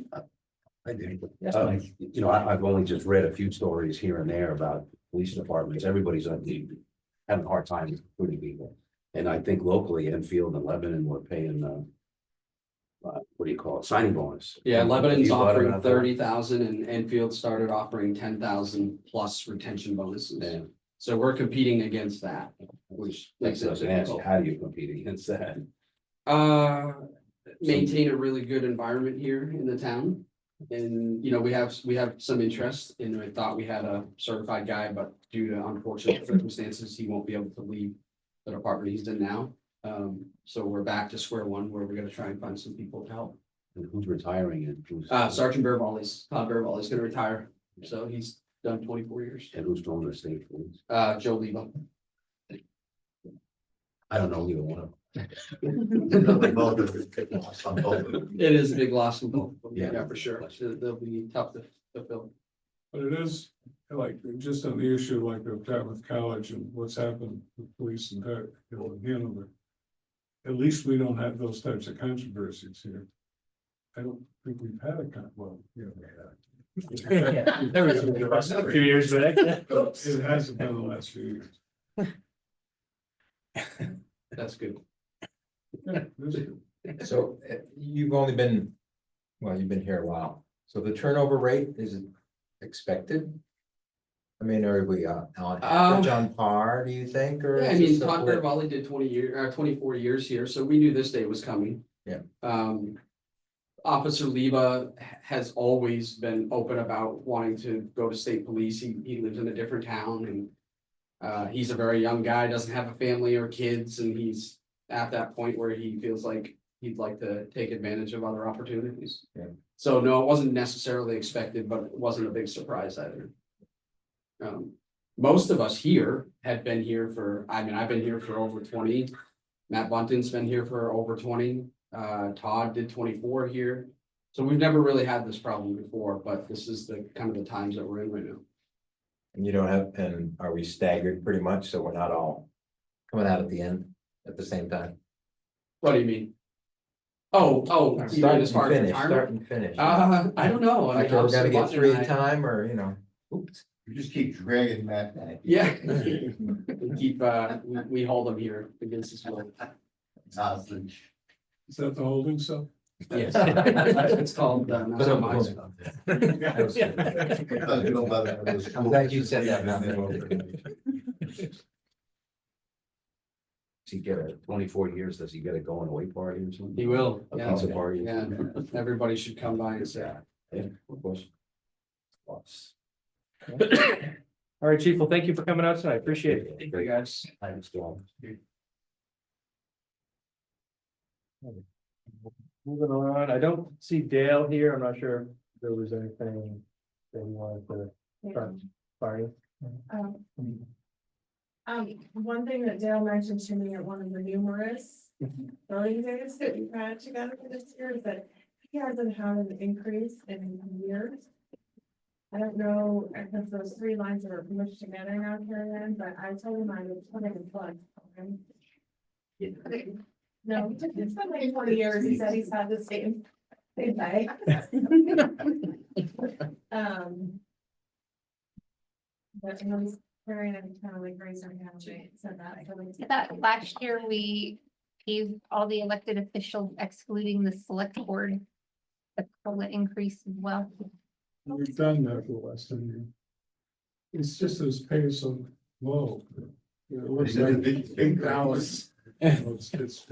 I do. Yes, Mike. I've only just read a few stories here and there about police departments. Everybody's having a hard time recruiting people. And I think locally, Enfield and Lebanon were paying, what do you call it, signing bonus. Yeah, Have Lebanon's you thought offering about that? 30,000 and Enfield started offering 10,000 plus retention bonuses. Yeah. So we're competing against that, which makes That's it what I was asking, difficult. how do you compete against that? Maintain a really good environment here in the town. And, we have some interest and I thought we had a certified guy, but due to unfortunate circumstances, he won't be able to leave the department he's in now. So we're back to square one where we're gonna try and find some people to help. And who's retiring and who's? Sergeant Todd Bearvall gonna retire. So he's done 24 years. And who's going to state police? Joe Leva. I don't know either one of them. They both are some both. It is a big loss for both. Yeah. Yeah, for sure. They'll be tough to fill. But it is like, just on the issue like of Dartmouth College and what's happened with police and that, Hanover. At least we don't have those types of controversies here. I don't think we've had well, There was a few years back. it hasn't been the last few years. That's good. Yeah, this is good. So you've only been, well, you've been here a while, so the turnover rate is it expected? I mean, are we on average on par, do you think, or? Yeah, I is mean, this a Todd blip? Garibaldi did 24 years here, so we knew this day was coming. Yeah. Officer Leva has always been open about wanting to go to state police. He lives in a different town and he's a very young guy, doesn't have a family or kids, and he's at that point where he feels like he'd like to take advantage of other opportunities. Yeah. So no, it wasn't necessarily expected, but it wasn't a big surprise either. Most of us here had been here for, I mean, I've been here for over 20. Matt Bunton's been here for over 20. Todd did 24 here. So we've never really had this problem before, but this is the kind of the times that we're in right now. And you don't have, and are we staggered pretty much, so we're not all coming out at the end at the same time? What do you mean? Oh, you mean Start as far and as finish, retirement? start and finish. I don't know. I Like mean, we're gonna Officer get Bunton 3 and at a I- time, or, you know, oops. You just keep dragging Matt back. Yeah. We keep, we hold them here against his will. Hostage. Is that the holding cell? Yes. It's called, not so much. I'm glad you said that. Does he get a 24 years, does he get a going away party or something? He will, A yeah. pizza party? Yeah, everybody should come by and say. Yeah, of course. All right, Chief, well, thank you for coming out tonight, appreciate it. Thank you, guys. Thanks, John. Moving on, I don't see Dale here, I'm not sure if there was anything that you wanted to, sorry. One thing that Dale mentioned to me at one of the numerous building days that we've had together this year is that he hasn't had an increase in years. I don't know if those 3 lines are mushed together out here then, but I told him I would put it in flood. No, it's been like 20 years, he said he's had the same pay. But he was very, kind of like raised our hand, Jay said that. I thought last year we gave all the elected officials excluding the select board the COLA increase as well. We've done that for the last 10 years. It's just that his pay is so low. It looks like $8. It's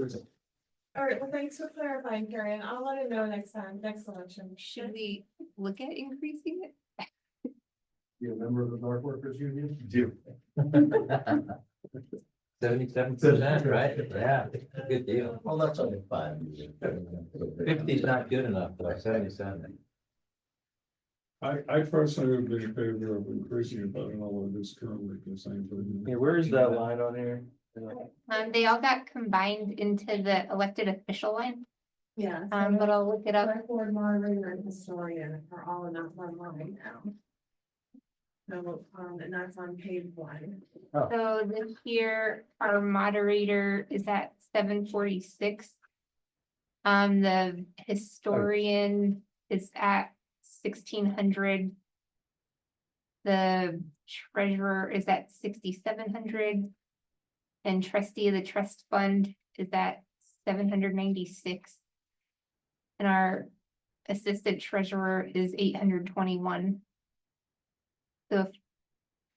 All right, well, thanks for clarifying, Karen. I'll let him know next time, next election. Should we look at increasing it? You a member of the Dark Workers Union? Do. 77%, right? Yeah, good deal. Well, that's only 5. 50 is not good enough, though, 77. I personally would be in favor of increasing it, but I don't know what it is currently, the same thing. Yeah, where is that line on here? They all got combined into the elected official line, Yeah. but I'll look it up. Select board moderator and historian are all in that one line now. So, and that's on page 1. So this year, our moderator is at 746. The historian is at 1,600. The treasurer is at 6,700. And trustee of the trust fund is at 796. And our assistant treasurer is 821. So if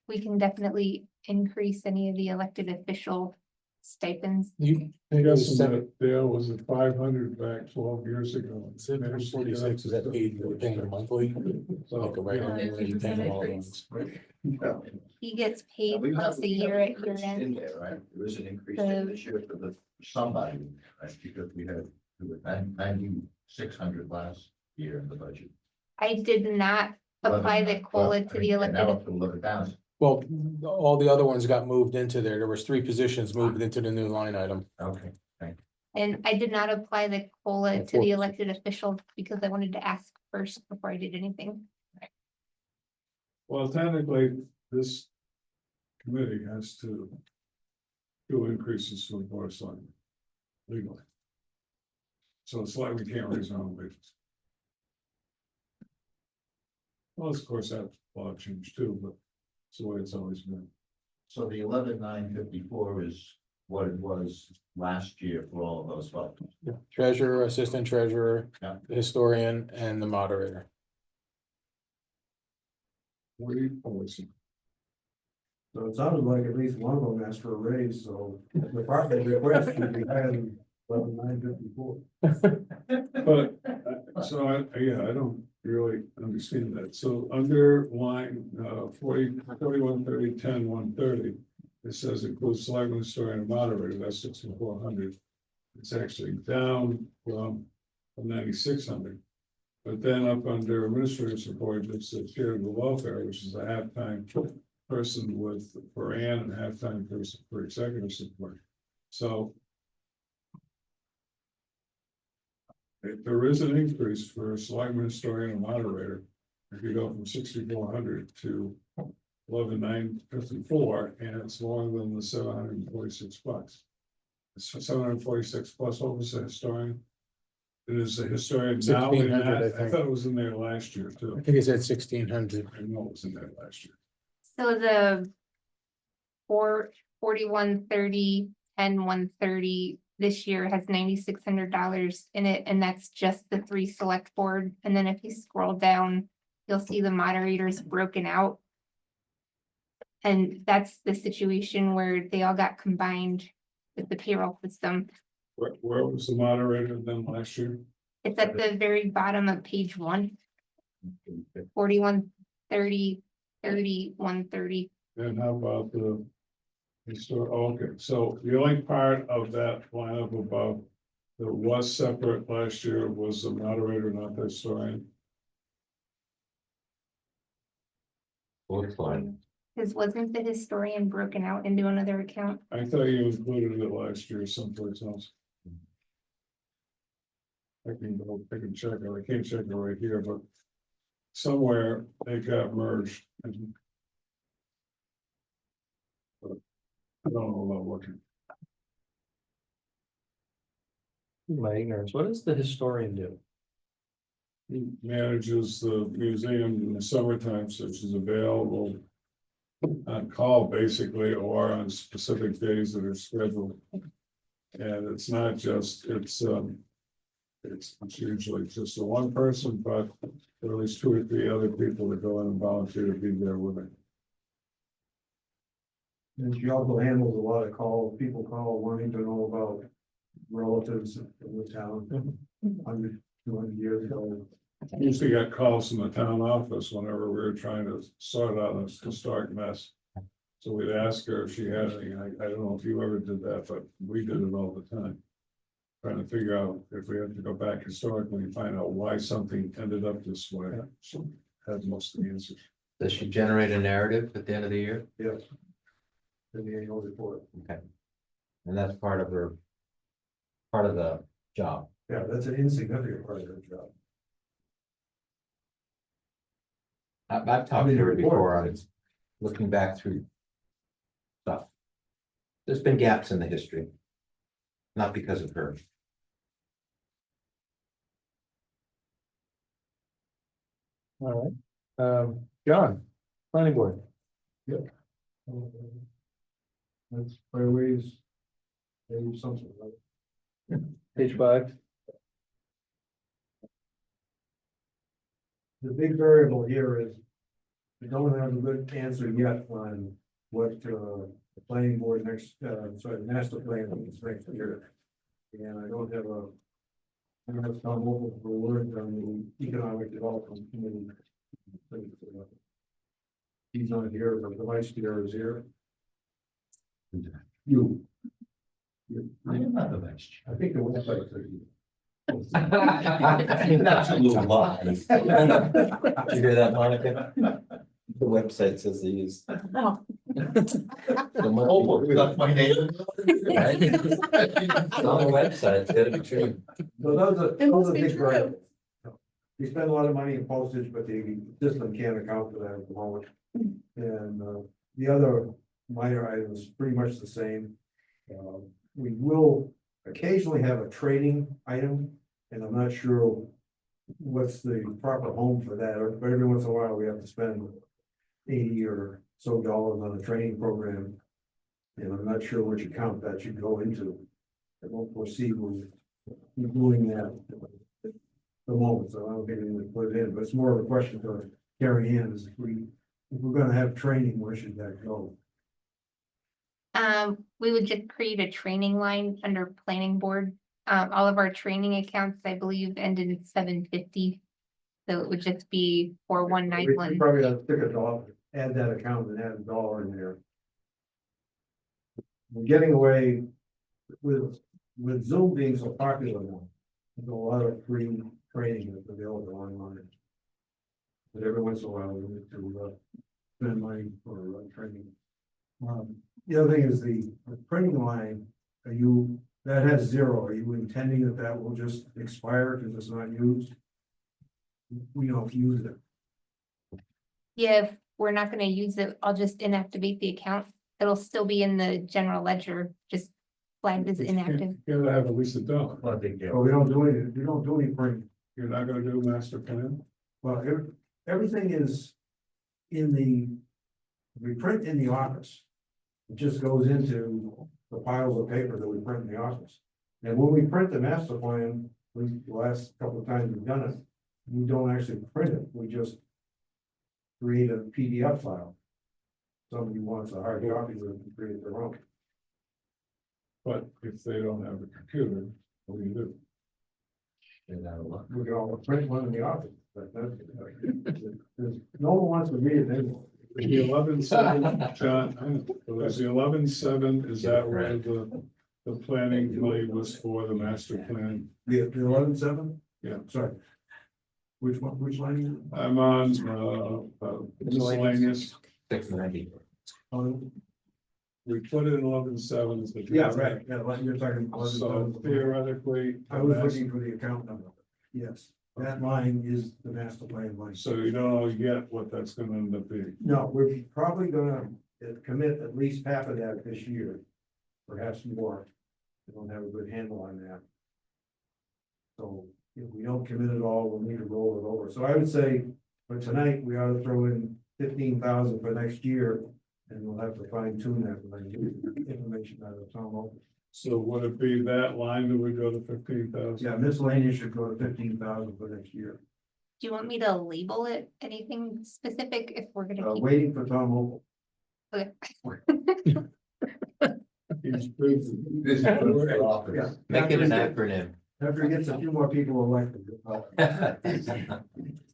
we can definitely increase any of the elected official stipends. You, I guess that Dale was at 500 back 12 years ago. 746 is that paid, we're paying monthly, like a regular, you pay them all at once. He gets paid once a year at year In end. there, right? There is an increase in this year for somebody, right? Because we had 9,600 last year in the budget. I did not apply the COLA to the And now elected. up to 11,000. Well, all the other ones got moved into there. There was 3 positions moved into the new line item. Okay. And I did not apply the COLA to the elected officials because I wanted to ask first before I did anything. Well, technically, this committee has to do increases to the board of selectmen legally. So it's like we can't raise our own wages. Well, of course, that law changed too, but it's the way it's always been. So the 11,954 is what it was last year for all of those folks. Treasurer, assistant treasurer, Yeah. the historian, and the moderator. What do you policy? So it sounded like at least one of them asked for a raise, so the department request should be higher than 11,954. But, so I don't really understand that. So under line, 41, 30, 10, 130. It says includes selectman, historian, and moderator, that's 6,400. It's actually down from 9,600. But then up under administrative support, it says shared welfare, which is a half-time person with, for Ann, and a half-time person for executive support. So there is an increase for a selectman, historian, and moderator. If you go from 6,400 to 11,954, and it's more than the $746. It's 746 plus what was the historian? It is a historian now, in 1,600, I that. I think. thought it was in there last year I too. think it's at 1,600. I know it was in there last year. So the 4130 and 130 this year has $9,600 in it, and that's just the 3 select board. And then if you scroll down, you'll see the moderators broken out. And that's the situation where they all got combined with the payroll system. Where was the moderator then last year? It's at the very bottom of page 1, 4130, 30, 130. And how about the? Okay, so the only part of that line up above that was separate last year was the moderator, not the historian. Looks like. Because wasn't the historian broken out into another account? I thought you included it last year someplace else. I can check it, I can't check it right here, but somewhere they got merged. But I don't know about looking. My ignorance, what does the historian do? He manages the museum in the summertime, so she's available on call basically, or on specific days that are scheduled. And it's not just, it's usually just the one person, but there are at least 2 or 3 other people that go in and volunteer to be there with it. And she also handles a lot of calls, people call wanting to know about relatives in the town, 100, 200 years ago. Used to get calls from the town office whenever we were trying to sort out a historic mess. So we'd ask her if she had any, I don't know if you ever did that, but we did it all the time. Trying to figure out if we had to go back historically and find out why something ended up this way. She had most of the answers. Does she generate a narrative at the end of the year? Yes. In the annual report. Okay. And that's part of the job. Yeah, that's an insignificant part of her job. I've talked to her before on looking back through stuff. There's been gaps in the history. Not because of her. All right, John, planning board, That's priorities. Maybe something like. page 5. The big variable here is, we don't have a good answer yet on what, the planning board next, master plan is next year. And I don't have a. I don't have come over for word on the economic development committee. He's not here, but the vice chair is here. You. I am not the vice chair. I think the website says you. That's a little lies. Did you hear that, Monica? The website says they use. Oh, that's my name. It's on the website, it's gotta be true. So those are big variables. we spend a lot of money in postage, but the system can't account for that at the moment. And, the other minor items, pretty much the same. We will occasionally have a training item, and I'm not sure what's the proper home for that, but every once in a while, we have to spend 80 or so dollars on a training program. And I'm not sure which account that should go into. I don't foresee we're doing that at the moment, so I don't think we would put it in, but it's more of a question for Carrie Ann, is if we're gonna have training, where should that go? We would just create a training line under planning board. All of our training accounts, I believe, ended in 750. So it would just be We 4191. probably have to stick a dollar, add that account and add a dollar in there. We're getting away with Zoom being so popular now. There's a lot of free training that's available online. But every once in a while, we need to spend money for training. The other thing is the printing line, that has zero, are you intending that will just expire because it's not used? We don't use it. Yeah, if we're not gonna use it, I'll just inactivate the account. It'll still be in the general ledger, just flagged as inactive. You gotta have at least a dollar. But we don't do any printing. You're not gonna do a master plan? Well, everything is we print in the office. It just goes into the piles of paper that we print in the office. And when we print the master plan, the last couple of times we've done it, we don't actually print it, we just create a PDF file. Somebody wants a hard copy, we can create their own. But if they don't have a computer, what do you do? We can all print one in the office, but no one wants to read it anymore. The 11/7, John, was the 11/7, is that where the planning money was for the master plan? The 11/7? Yeah. Sorry. Which one, which line? I'm on, miscellaneous. 690. We put in 11/7 as the. Yeah, right, yeah, like you're talking. So 11/7. theoretically. I was looking for the account number. Yes, that line is the master plan line. So you don't know yet what that's gonna end up being. No, we're probably gonna commit at least half of that this year, perhaps more. We don't have a good handle on that. So if we don't commit it all, we'll need to roll it over. So I would say for tonight, we ought to throw in 15,000 for next year. And we'll have to fine tune that when I get information out of Tom Oak. So would it be that line that would go to 15,000? Yeah, miscellaneous should go to 15,000 for next year. Do you want me to label it anything specific if we're gonna keep? Waiting for Tom Oak. Okay. He's busy. Yeah. Make it an acronym. After he gets a few more people elected. Got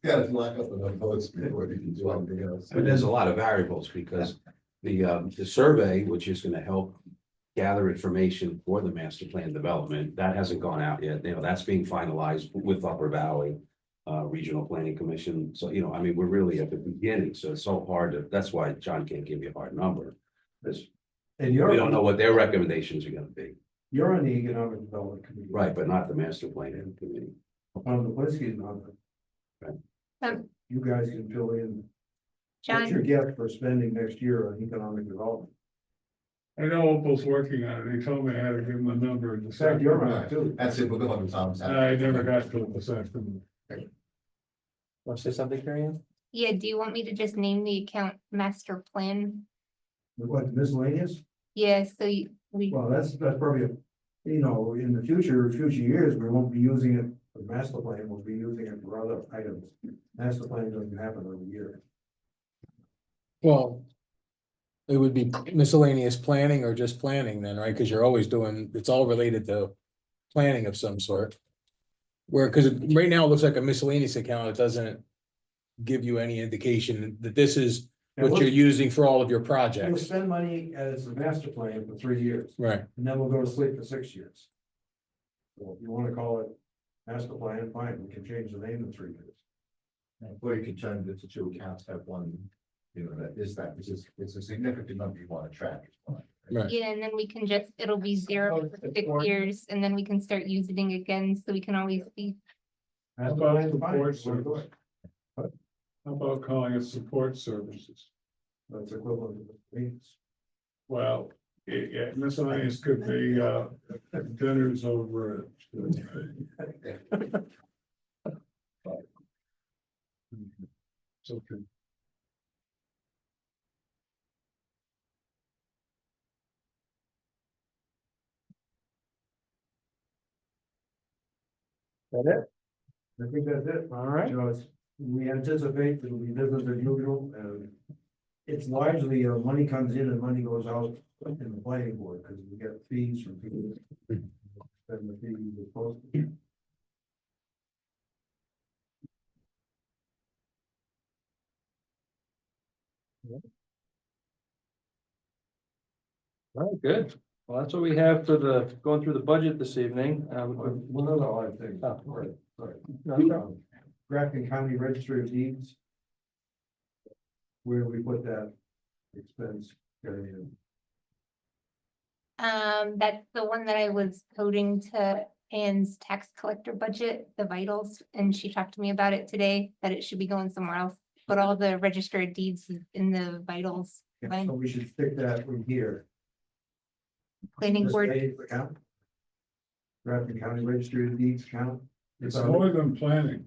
to lock up enough votes before we can do anything else. But there's a lot of variables because the survey, which is gonna help gather information for the master plan development, that hasn't gone out yet. You know, that's being finalized with Upper Valley Regional Planning Commission. So, you know, I mean, we're really at the beginning, so it's so hard to, that's why John can't give you a hard number. Because And we don't know what their recommendations are gonna be. you're on the economic development committee. Right, but not the master plan committee. On the Blitzky's on it. Um, You guys can fill in. What's John, your guess for spending next year on economic development? I know Opal's working on it. He told me I had to give him a number. In fact, you're on it too. That's it, we'll go on to Tom's. I never got to it this afternoon. Want to say something, Carrie Ann? yeah, do you want me to just name the account master plan? What, miscellaneous? Yeah, so we, Well, that's probably, in the future years, we won't be using it for master plan, we'll be using it for other items. Master plan doesn't happen every year. Well, it would be miscellaneous planning or just planning then, right? Because you're always doing, it's all related to planning of some sort. Where, because right now it looks like a miscellaneous account, it doesn't give you any indication that this is what you're using for all of your We'll projects. spend money as a master plan for 3 years, Right, and then we'll go to sleep for 6 years. So if you wanna call it master plan, fine, we can change the name in 3 years. Or you can turn it into two accounts, have one, which is, it's a significant number you want to track. right. yeah, and then we can just, it'll be 0 for 6 years, and then we can start using it again, so we can always see. How about support service? How about calling it support services? That's equivalent to the rates. Well, yeah, miscellaneous could be, dinners over. It's okay. That it? I think that's it. All right. You know, we anticipate it'll be business as usual, and it's largely, money comes in and money goes out in the planning board, because we get fees from people. And the fees are supposed to. All right, good. Well, that's what we have for going through the budget this evening. One other odd thing. Oh. Sorry. Grafton County Registry of Deeds. Where do we put that expense carrying in? That's the one that I was coding to Ann's tax collector budget, the vitals, and she talked to me about it today, that it should be going somewhere else. But all the registered deeds is in the vitals. Yeah, so we should stick that in here. Planning This board, page account. Grafton County Registry of Deeds account. It's more than planning.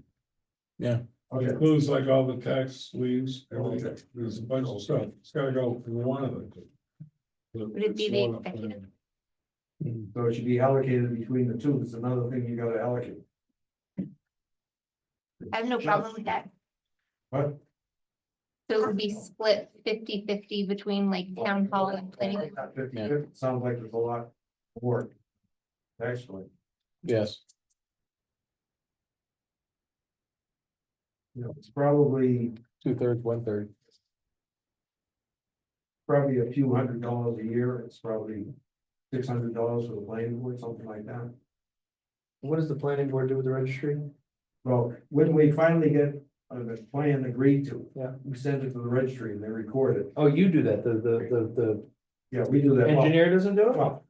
It Okay. includes like all the tax liens, everything. There's a bunch of stuff. It's gotta go for one of them. Would it be the executive? So it should be allocated between the two. It's another thing you gotta allocate. I have no problem with that. What? So it would be split 50-50 between like town hall and planning. 50-50. Sounds like there's a lot of work. Actually, Yes, you know, it's probably 2/3, 1/3. a few $100s a year. It's probably $600 for the planning board, something like that. What does the planning board do with the registry? Well, when we finally get the plan agreed to. Yeah. We send it to the registry and they record it. Oh, you do that. The Yeah, we do that. Well, engineer doesn't do it? Well,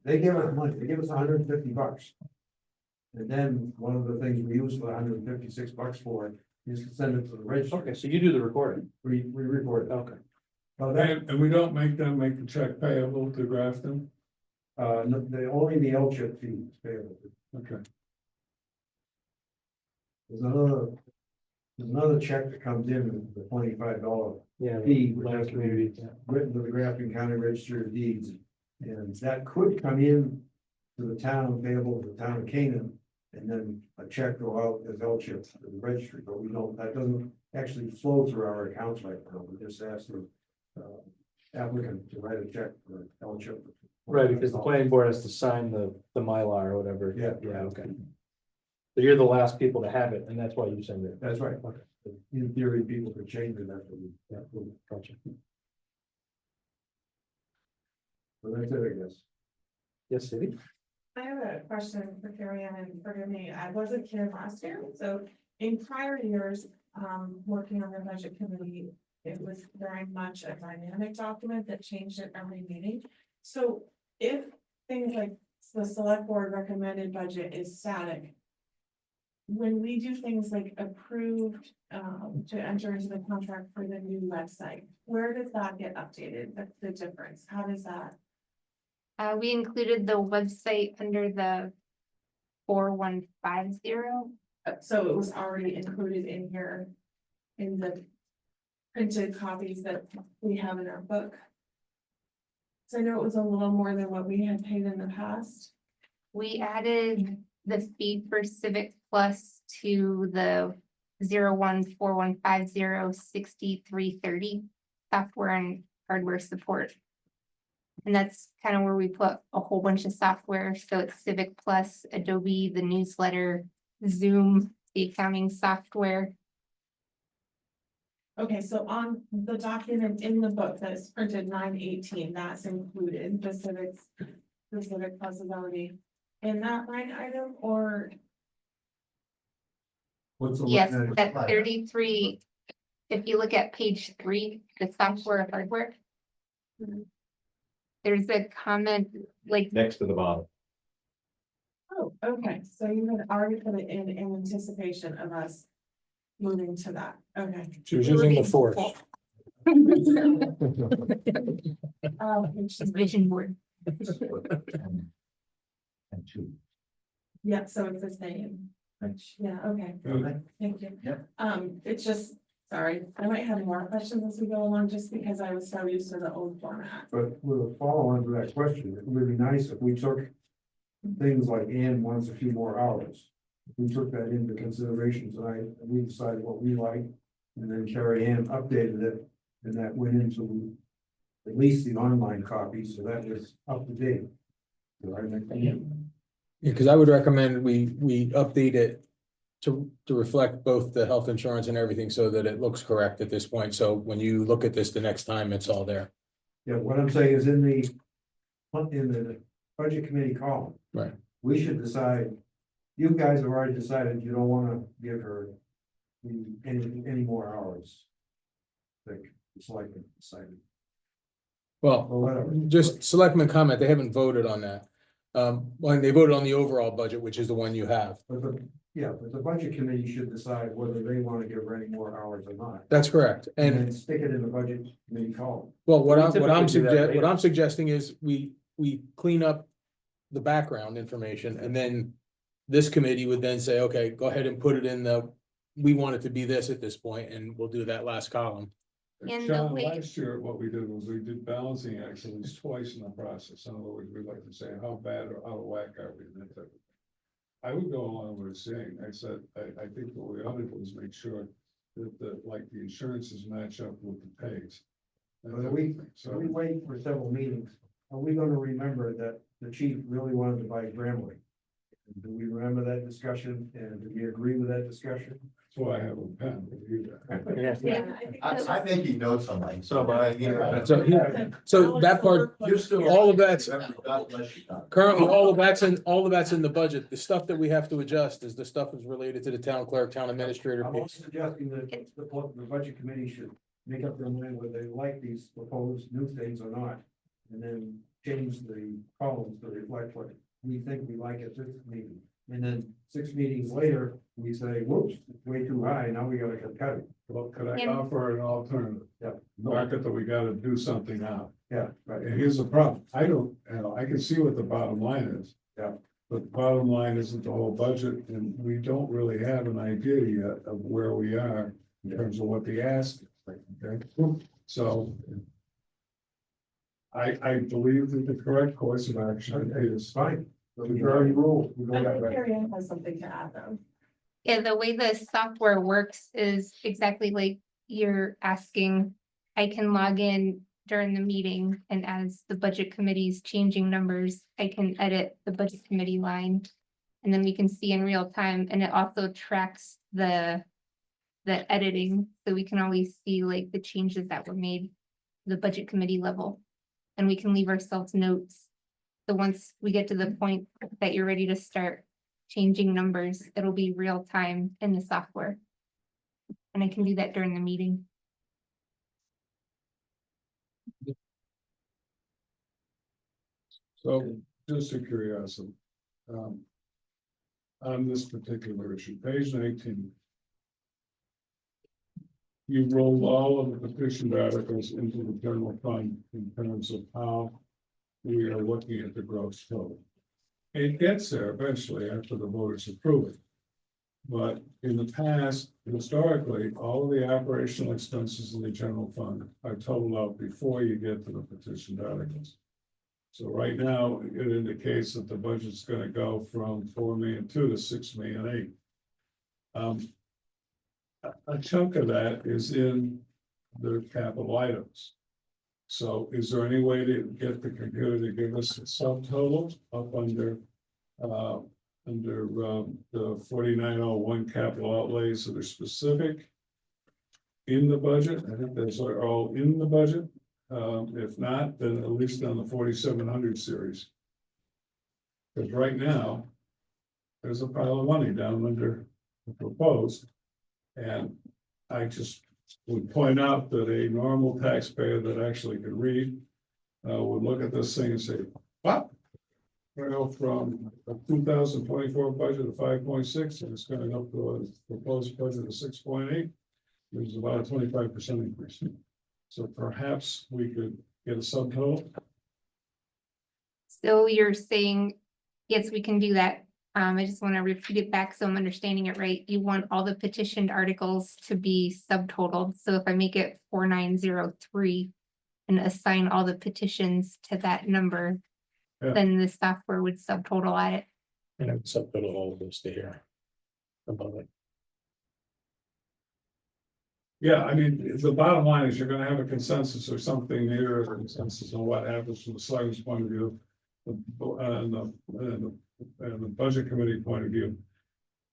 they give us money, they give us $150. And then one of the things we use for $156 for is to send it to the registry. Okay, so you do the recording. We record it. Okay. Well, that, And we don't make them make the check payable to Grafton? no, only the L-chip fee is payable. Okay. There's another check that comes in, the $25 Yeah. fee, which Land has to be community. Yeah. written to the Grafton County Register of Deeds. And that could come in to the town, payable to the town of Canaan, and then a check go out as L-chip to the registry, but we don't, that doesn't actually flow through our accounts right now. We just ask the applicant to write a check for L-chip. Right, because the planning board has to sign the Mylar or whatever. Yeah. Yeah, okay. So you're the last people to have it, and that's why you send it. That's right. Okay. In theory, people could change it after we, Gotcha. so that's it, I guess. Yes, Cindy? I have a question for Carrie Ann, and forgive me, I wasn't here last year, so in prior years, working on the budget committee, it was very much a dynamic document that changed at every meeting. So if things like the select board recommended budget is static, when we do things like approved, to enter into the contract for the new website, where does that get updated, the difference, how does that? We included the website under the 4150. So it was already included in here, in the printed copies that we have in our book. So I know it was a little more than what we had paid in the past. We added the fee for Civic Plus to the 0141506330 software and hardware support. And that's kind of where we put a whole bunch of software. So it's Civic Plus, Adobe, the newsletter, Zoom, the accounting software. Okay, so on the document in the book that's printed 9/18, that's included, the Civic Plus is already in that line item, or? What's the Yes, line item? that 33. If you look at page 3, the software hardware. There's a comment like, Next to the bottom. Oh, okay, so you had already put it in anticipation of us moving to that, okay. She was using the force. Which is- Vision board. And two. Yeah, so it's the same, which, yeah, okay, Okay. thank you. Yep. It's just, sorry, I might have more questions as we go along, just because I was so used to the old format. But with a follow-on to that question, it would be nice if we took things like Ann wants a few more hours. If we took that into consideration tonight, and we decided what we like, and then Carrie Ann updated it, and that went into at least the online copy, so that was up to date. Right? Yeah, because I would recommend we update it to reflect both the health insurance and everything so that it looks correct at this point. So when you look at this the next time, it's all there. Yeah, what I'm saying is in the budget committee column. Right. We should decide, you guys have already decided you don't wanna give her any more hours. Like, it's like decided, Well, or whatever. just selectmen comment, they haven't voted on that. When they voted on the overall budget, which is the one you have. But the budget committee should decide whether they wanna give her any more hours or not. That's correct. And And then stick it in the budget committee column. well, what We I'm typically do that later. suggesting is we clean up the background information and then this committee would then say, okay, go ahead and put it in we want it to be this at this point, and we'll do that last column. And the John, way- last year, what we did was we did balancing acts at least twice in the process. In other words, we like to say, how bad or out of whack are we? And that type of thing. I would go along with saying, I said, I think what we ought to do is make sure that the insurances match up with the pays. But if we So, wait for several meetings, are we gonna remember that the chief really wanted to buy Gramley? Do we remember that discussion, and do we agree with that discussion? that's why I have a pen. to do that. Yeah. Yeah, I think that I'm making notes on my. So, but So, so that part, You're still. all of that's God bless you, Tom. currently, all of that's in the budget. The stuff that we have to adjust is the stuff that's related to the town clerk, town administrator I'm also piece. suggesting that the budget committee should make up their mind whether they like these proposed new things or not. And then change the columns to reflect what we think we like at this meeting. And then 6 meetings later, we say, whoops, it's way too high, now we gotta cut it. Well, could I And- offer an alternative? Yeah. Market that we gotta do something now. Yeah, right. And here's the problem, I don't, I can see what the bottom line is. Yeah. But the bottom line isn't the whole budget, and we don't really have an idea yet of where we are in terms of what the ask is, okay? So. I believe that the correct course of action It's is, fine. But we already ruled. We I go that think way. Carrie Ann has something to add, though. Yeah, the way the software works is exactly like you're asking. I can log in during the meeting, and as the budget committee's changing numbers, I can edit the budget committee line. And then we can see in real time, and it also tracks the editing, so we can always see like the changes that were made, the budget committee level. And we can leave ourselves notes. So once we get to the point that you're ready to start changing numbers, it'll be real time in the software. And I can do that during the meeting. so just a curiosity. On this particular issue, page 19. You rolled all of the petitioned articles into the general fund in terms of how we are looking at the gross total. It gets there eventually after the voters approve it. But in the past, historically, all of the operational expenses in the general fund are totaled out before you get to the petitioned articles. So right now, it indicates that the budget's gonna go from 4,200,000 to 6,008,000. A chunk of that is in the capital items. So is there any way to get the computer to give us a subtotal up under the 4901 capital outlays that are specific in the budget? I think those are all in the budget. If not, then at least on the 4700 series. Because right now, there's a pile of money down under the proposed. And I just would point out that a normal taxpayer that actually could read would look at this thing and say, what? Well, from a 2024 budget of 5.6, and it's going up to a proposed budget of 6.8. There's about a 25% increase. So perhaps we could get a subtotal. So you're saying, yes, we can do that. I just want to repeat it back so I'm understanding it right. You want all the petitioned articles to be subtotaled. So if I make it 4903 and assign all the petitions to that number, Yeah. then the software would subtotal at it. And it's subtotal all of this to here. Above it. Yeah, I mean, the bottom line is you're gonna have a consensus or something near a consensus on what happens from the selectmen's point of view. And the budget committee point of view.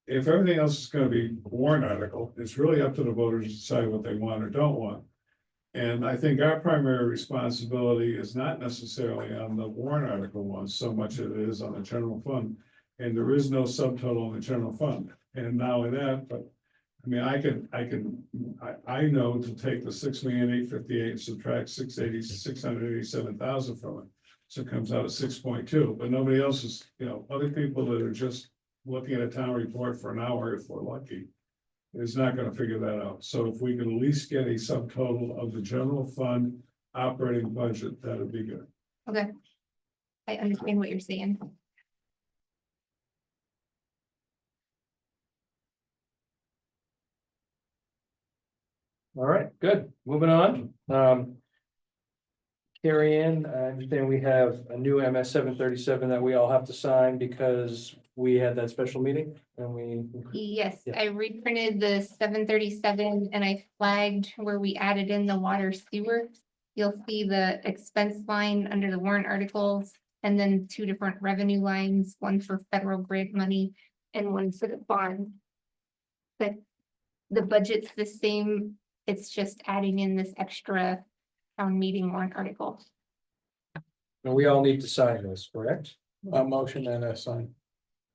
If everything else is gonna be warrant article, it's really up to the voters to decide what they want or don't want. And I think our primary responsibility is not necessarily on the warrant article one, so much as it is on the general fund. And there is no subtotal in the general fund. And not only that, but I mean, I know to take the 6,858,000 and subtract 687,000 from it. So it comes out at 6.2, but nobody else is, other people that are just looking at a town report for an hour, if we're lucky, is not gonna figure that out. So if we can at least get a subtotal of the general fund operating budget, that'd be good. Okay. I understand what you're saying. All right, good. Moving on. Carrie Ann, I understand we have a new MS 737 that we all have to sign because we had that special meeting and we. Yes, Yeah. I reprinted the 737 and I flagged where we added in the water sewer. You'll see the expense line under the warrant articles and then two different revenue lines, one for federal grant money and one for the bond. But the budget's the same, it's just adding in this extra town meeting warrant article. And we all need to sign this, correct? A motion and a sign.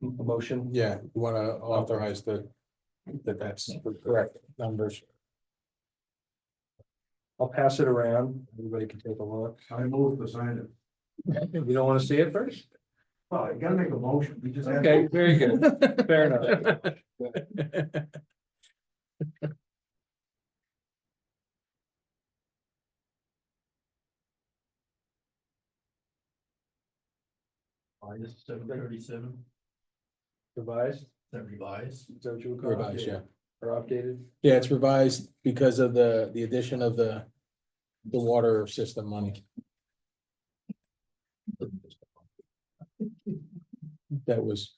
A motion? Yeah, you wanna authorize that's the correct numbers. I'll pass it around. Everybody can take a look. I move to sign it. You don't want to see it first? Well, you gotta make a motion, we just have. Okay, very good. Fair enough. Minus 737, Revised? that revised. Is that what you would call it? Revised, yeah. Or updated? Yeah, it's revised because of the addition of the water system money. That was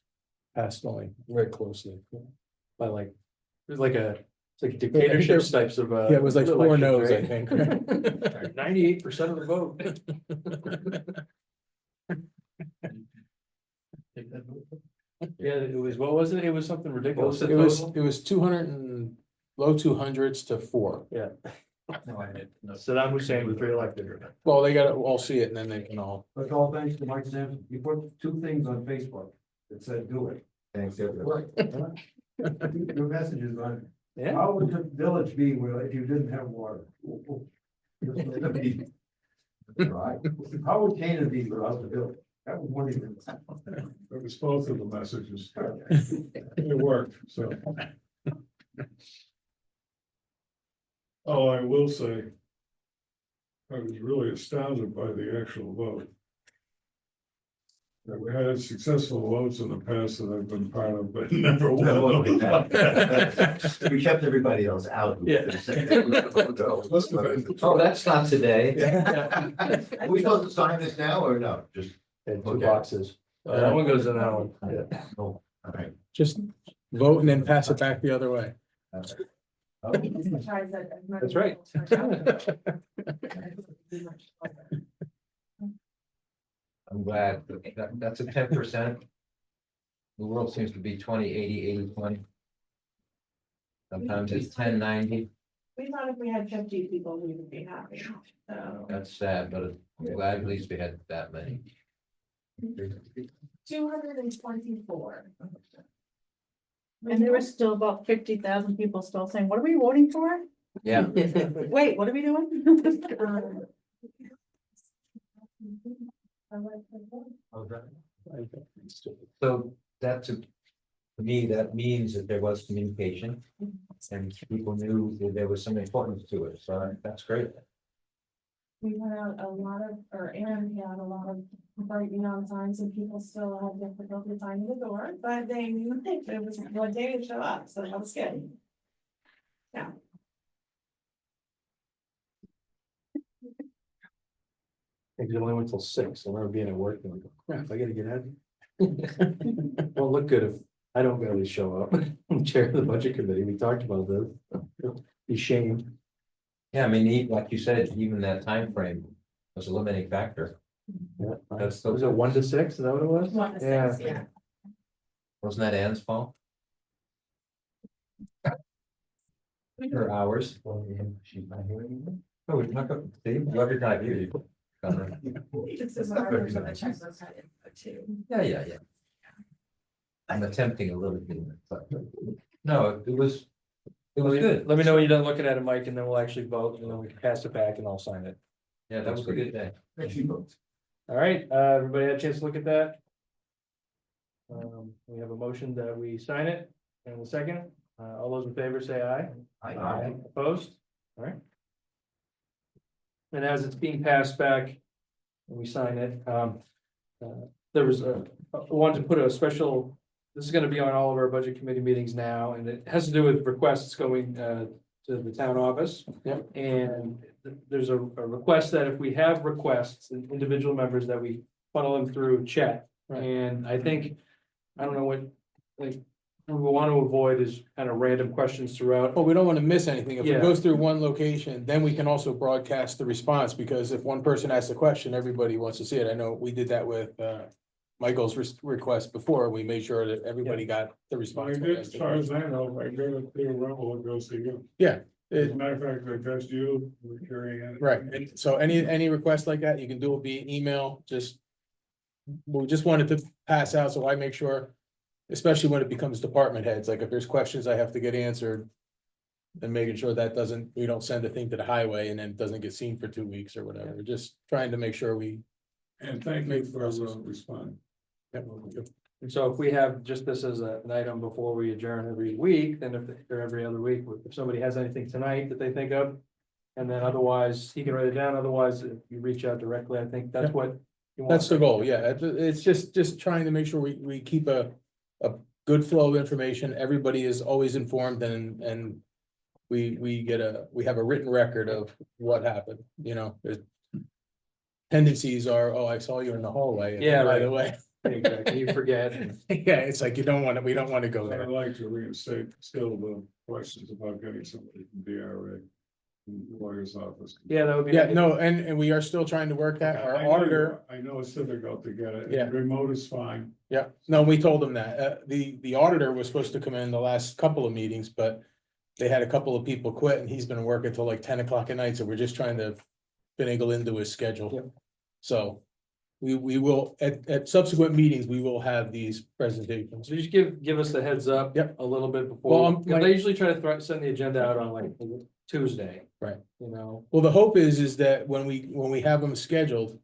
passed only very closely. By like, it was like a, it's like dictatorship types of. Yeah, it was like 4 no's, I think. 98% of the vote. Take that vote. Yeah, it was, what was it? It was something ridiculous. It was 200 and low 200s to 4. Yeah, No, I didn't. No. Saddam Hussein was reelected. Well, they gotta all see it and then they can all. That's all thanks to Mike Sampson. You put 2 things on Facebook that said, do it. Thanks, everyone. Your messages on it. Yeah, How would the village be if you didn't have water? Right. How would Canaan be without the village? That was one of them. It was both of the messages. It worked, so. Oh, I will say. I was really astounded by the actual vote. That we had successful votes in the past that I've been part of, but never one. We kept everybody else out. Yeah. Must have been. Oh, that's not today. Are we supposed to sign this now or no? Just, and 2 Okay. boxes. That one goes in that one. Yeah. oh, all right. Just vote and then pass it back the other way. That's right. I'm glad. That's a 10%. The world seems to be 20-80, 80-20. Sometimes it's 10-90. We thought if we had 50 people, we would be happy, so. That's sad, but I'm glad at least we had that many. 224. And there were still about 50,000 people still saying, what are we voting for? Yeah. Wait, what are we doing? So that's to me, that means that there was communication. And people knew that there was some importance to it, so that's great. We put out a lot of, or Aaron had a lot of bright neon signs and people still had difficulty finding the door, but they knew that it was what day to show up, so that was good. Yeah. It only went till 6, I remember being at work and like, crap, I gotta get out of here. Won't look good if I don't barely show up. I'm chair of the budget committee, we talked about this. Be shamed. Yeah, I mean, like you said, even that time frame was a limiting factor. That's Was it 1 to 6? Is that what it was? 1 to 6, yeah. Wasn't that Ann's fault? Her hours. She's not here anymore. Oh, we're not going, Steve, love your time here. This is what I was on the checklist had input too. Yeah. I'm attempting a little bit, but no, it was good. Let me know when you're done looking at it, Mike, and then we'll actually vote, and then we can pass it back and I'll sign it. Yeah, that was a good day. All right, everybody had a chance to look at that? We have a motion that we sign it, and a second, all those in favor say aye. Aye. Opposed? All right. And as it's being passed back, and we sign it, there was I wanted to put a special, this is gonna be on all of our budget committee meetings now, and it has to do with requests going, to the town office. Yep. And there's a request that if we have requests, and individual members, that we funnel them through chat. Right. And I think, I don't know what, like, what we want to avoid is kind of random questions throughout. Well, we don't want to miss anything. If it Yeah. goes through one location, then we can also broadcast the response, because if one person asks a question, everybody wants to see it. I know we did that with Michael's request before. We made sure that everybody got the response. As far as I know, if I go to Clear Rumble, it goes to you. Yeah, As a matter of fact, if that's you, we're carrying it. right. And so any request like that, you can do it via email, we just wanted to pass out, so I make sure, especially when it becomes department heads, like if there's questions I have to get answered. And making sure that we don't send a thing to the highway and then it doesn't get seen for 2 weeks or whatever. We're just trying to make sure we. And thank you for responding. Yep. And so if we have just this as an item before we adjourn every week, then or every other week, if somebody has anything tonight that they think of. And then otherwise, he can write it down, otherwise, if you reach out directly, I think that's Yep. what. you want. That's the goal, yeah. It's just trying to make sure we keep a good flow of information. Everybody is always informed and we have a written record of what happened, there's tendencies are, oh, I saw you in the hallway. and Yeah, By right. the way, Exactly, you forget. yeah, it's like we don't want to go I'd there. like to reinstate still the questions about getting somebody from DRA, from the lawyer's office. Yeah, that would be. Yeah, no, and we are still trying to work that. Our I know auditor, I know it's difficult to get it. Yeah. Remote is fine. yeah, no, we told them that. The auditor was supposed to come in the last couple of meetings, but they had a couple of people quit and he's been working till like 10 o'clock at night, so we're just trying to finagle into his schedule. Yep. So we will, at subsequent meetings, we will have these presentations. So just give us the heads up. Yep. A little bit Well, before, like- because they usually try to send the agenda out on like Tuesday. Right. Well, the hope is that when we have them scheduled,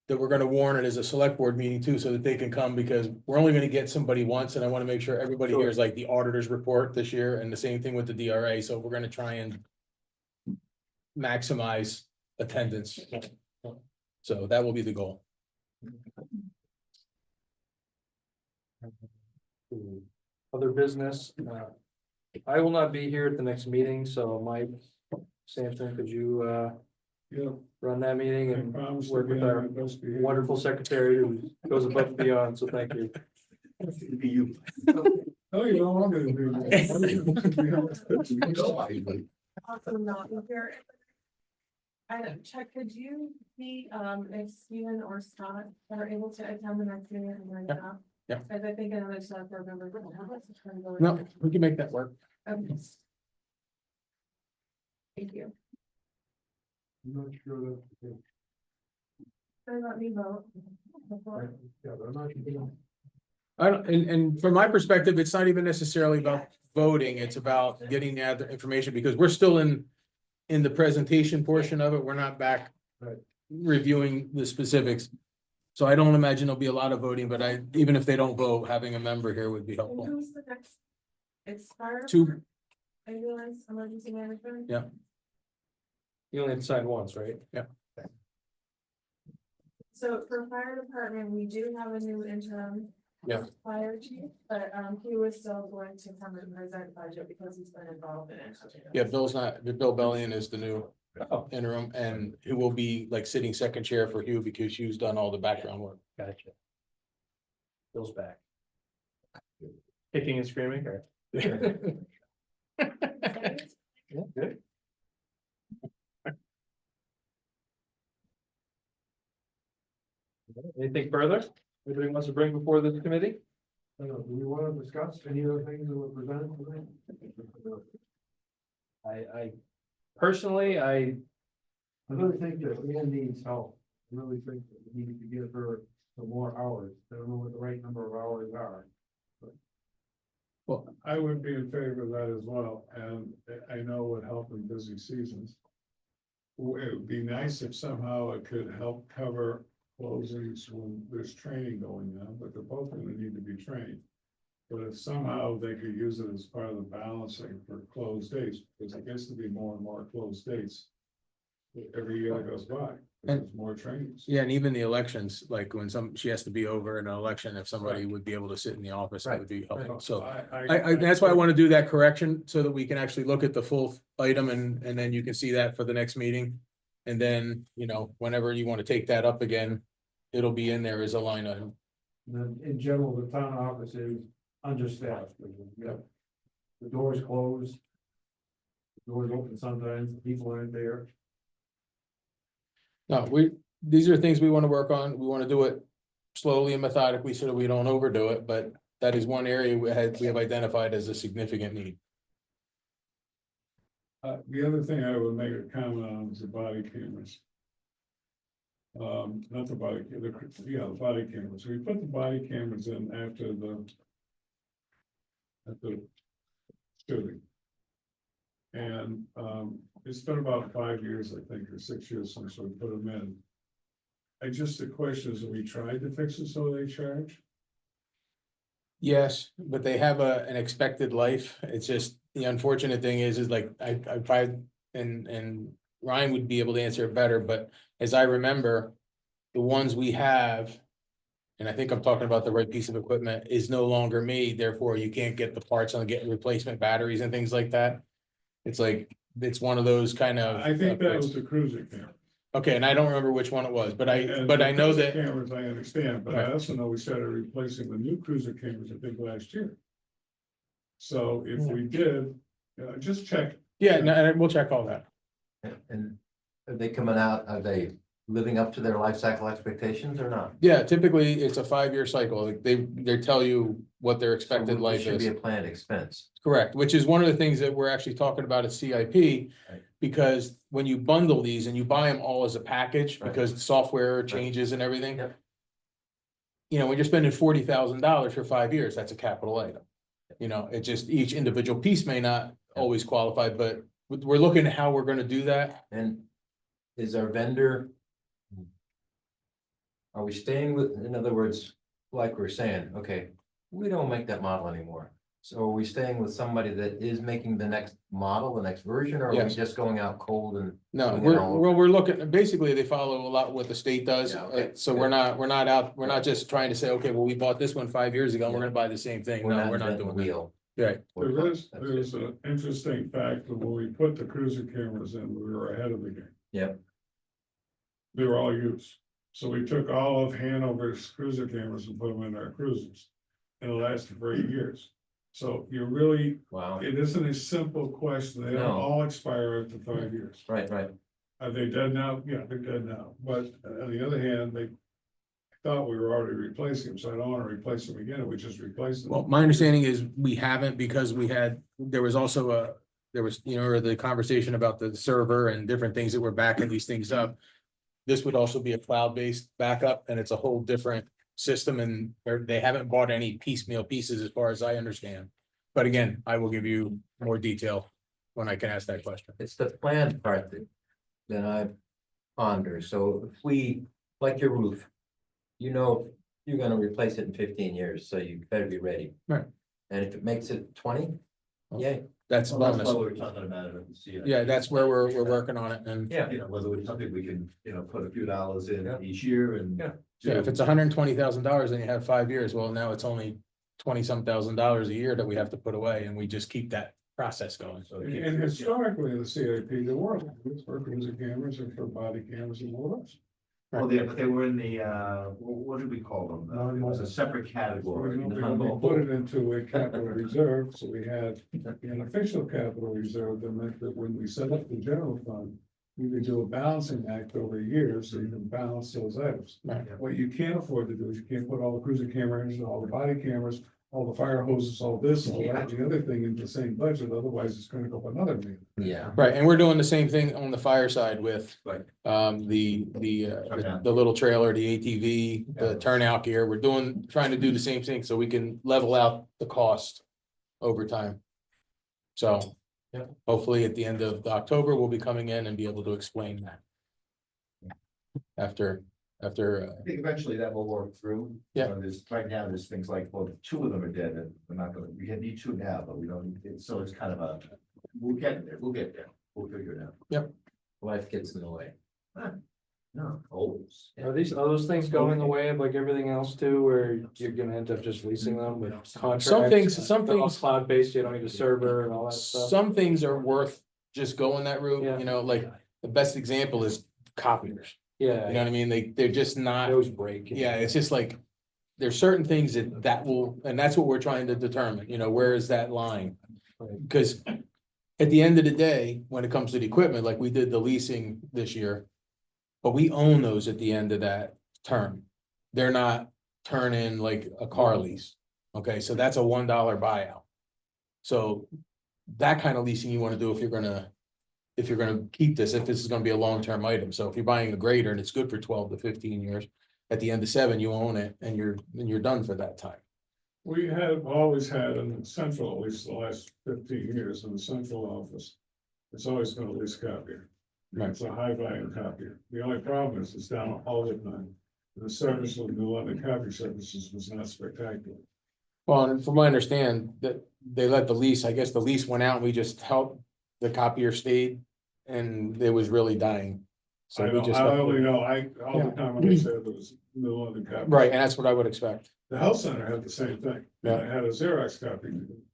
that we're gonna warn it as a select board meeting too, so that they can come, because we're only gonna get somebody once, and I wanna make sure everybody Sure. hears like the auditor's report this year, and the same thing with the DRA, so we're gonna try and maximize attendance. So that will be the goal. Other business, I will not be here at the next meeting, so Mike Sampson, could you Yeah. run that meeting I and promise to work be with on our my best behavior. wonderful secretary who goes above and beyond, so thank you. Oh, you don't want me to do that. Also not here. I don't, Chuck, could you be, if Steven or Scott are able to attend the next meeting and bring it up? Yeah. Because I think another select board member. No, we can make that work. Okay. Thank you. I'm not sure that. Then let me vote. Before. Yeah, but I'm not sure. I don't, and from my perspective, it's not even necessarily about voting, it's about getting the other information, because we're still in the presentation portion of it, we're not back Right. reviewing the specifics. So I don't imagine there'll be a lot of voting, but even if they don't vote, having a member here would be And helpful. who's the next? It's fire. Two, Ambulance, emergency management. Yeah. You only have to sign once, right? So for fire department, we do have a new interim. Yeah. Fire chief, but he was still going to come and present budget because he's been involved in it. yeah, Bill Bellion is the new Oh, interim, and he will be like sitting second chair for Hugh because Hugh's done all the background work. gotcha. Bill's back. Kicking and screaming, or? Yeah, good. Anything further? Anybody wants to bring before this committee? Do we want to discuss any other things that were presented tonight? I personally, I really think that Ann needs help. I really think that we need to give her some more hours. I don't know what the right number of hours are. Well, I would be in favor of that as well, and I know it would help in busy seasons. It would be nice if somehow it could help cover closings when there's training going on, but they're both gonna need to be trained. But if somehow they could use it as part of the balancing for closed dates, because it gets to be more and more closed dates. Every year that goes by, there's more trainings. Yeah, and even the elections, like when she has to be over in an election, if somebody would be able to sit in the office, that would be helpful. So that's why I want to do that correction so that we can actually look at the full item and then you can see that for the next meeting. And then, whenever you want to take that up again, it'll be in there as a line item. And then in general, the town office is understaffed. The doors closed. The doors open sometimes, people aren't there. No, these are things we want to work on. We want to do it slowly and methodically so that we don't overdo it, but that is one area we have identified as a significant need. The other thing I would make a comment on is the body cameras. Not the body, the body cameras. We put the body cameras in after the shooting. And it's been about 5 years, I think, or 6 years since we put them in. The question is, have we tried to fix it so they charge? Yes, but they have an expected life. It's just, the unfortunate thing is like, I've tried, and Ryan would be able to answer it better, but as I remember, the ones we have, and I think I'm talking about the right piece of equipment, is no longer made, therefore you can't get the parts on getting replacement batteries and things like that. It's like, it's one of those kind of. I think that was the cruiser camera. Okay, and I don't remember which one it was, but And I the know cruiser that, Cameras, I understand, but I Right. also know we started replacing the new cruiser cameras, I think, last year. So if we did, just check. yeah, no, and we'll check all that. And are they coming out, are they living up to their life cycle expectations or not? Yeah, typically it's a 5-year cycle. Like they tell you what their expected So it life should is. be a planned expense. Correct, which is one of the things that we're actually talking about at CIP. Right. Because when you bundle these and you buy them all as a package, Right. because the software changes and everything. Yep. When you're spending $40,000 for 5 years, that's a capital item. It just, each individual piece may not always qualify, but we're looking at how we're gonna do that. And is our vendor? Are we staying with, in other words, like we're saying, okay, we don't make that model anymore. So are we staying with somebody that is making the next model, the next version, or are we Yes. just going out cold and? No, doing it all over? we're looking, basically, they follow a lot what the state does. Yeah, okay, So we're not just trying to say, okay, well, we bought this one 5 years ago, and we're gonna buy the same thing. No, we're not inventing doing the that. wheel. Right. There's an interesting fact that when we put the cruiser cameras in, we were ahead of the game. Yep. They were all used. So we took all of Hanover's cruiser cameras and put them in our cruisers. And it lasted for 8 years. So Wow, it isn't a simple question. They don't No. all expire after 5 years. right. Are they dead now? Yeah, they're dead now. But on the other hand, they thought we were already replacing them, so I don't want to replace them again. We just replaced them. Well, my understanding is we haven't, because there was also the conversation about the server and different things that were backing these things up. This would also be a cloud-based backup, and it's a whole different system, and they haven't bought any piecemeal pieces as far as I understand. But again, I will give you more detail when I can ask that question. It's the planned part that I ponder. So if we, like your roof, you know, you're gonna replace it in 15 years, so you better be ready. Right. And if it makes it 20, yay. That's a Well, that's bonus. why we were talking about it. At the CIP. Yeah, that's where we're working on it, and Yeah. You know, whether it's something we can, put a few dollars in Yeah. each year and. Yeah. yeah, if it's $120,000 and you have 5 years, well, now it's only $20-some thousand a year that we have to put away, and we just keep that process going. So it keeps- And historically, in the CIP, there were, for cruiser cameras and for body cameras and all those. Well, but they were in the, what did we call them? It was a separate category. We put it into a capital reserve, so we had an official capital reserve that meant that when we set up the general fund, you could do a balancing act over years, so you can balance those items. Right. What you can't afford to do is you can't put all the cruiser cameras, all the body cameras, all the fire hoses, all this, all that, the other thing in the same budget, otherwise it's gonna go up another million. Yeah. Right, and we're doing the same thing on the fire side with Right. the little trailer, the ATV, the turnout gear. We're trying to do the same thing so we can level out the cost over time. So, Yeah. hopefully at the end of October, we'll be coming in and be able to explain that. After, I think eventually that will work through. Yeah. There's, right now, there's things like, well, 2 of them are dead, and we're not gonna, we need 2 now, but we don't, so it's kind of we'll get there, we'll figure it out. Life gets in the way. No, always. Are those things going the way of like everything else too, where you're gonna end up just leasing them with contracts? Some things- They're all cloud-based, you don't need a server and all that stuff. some things are worth just going that route, Yeah. like the best example is copiers. Yeah. You know what I mean? They're just not. Those break. Yeah, it's just like, there's certain things that will, and that's what we're trying to determine, where is that line? Because at the end of the day, when it comes to the equipment, like we did the leasing this year. But we own those at the end of that term. They're not turning like a car lease. Okay, so that's a $1 buyout. So that kind of leasing you want to do if you're gonna keep this, if this is gonna be a long-term item. So if you're buying a grader and it's good for 12 to 15 years, at the end of 7, you own it and you're done for that time. We have always had in the central, at least the last 15 years in the central office. It's always been a lease copier. Right. It's a high value copier. The only problem is it's down all the time. The service of New London Copy Services was not spectacular. Well, and from what I understand, that they let the lease, I guess the lease went out and we just helped, the copier stayed and it was really dying. So I we just. only know, all the time I said there was New London Copy. Right, and that's what I would expect. The health center had the same thing. Yeah. It had a Xerox copy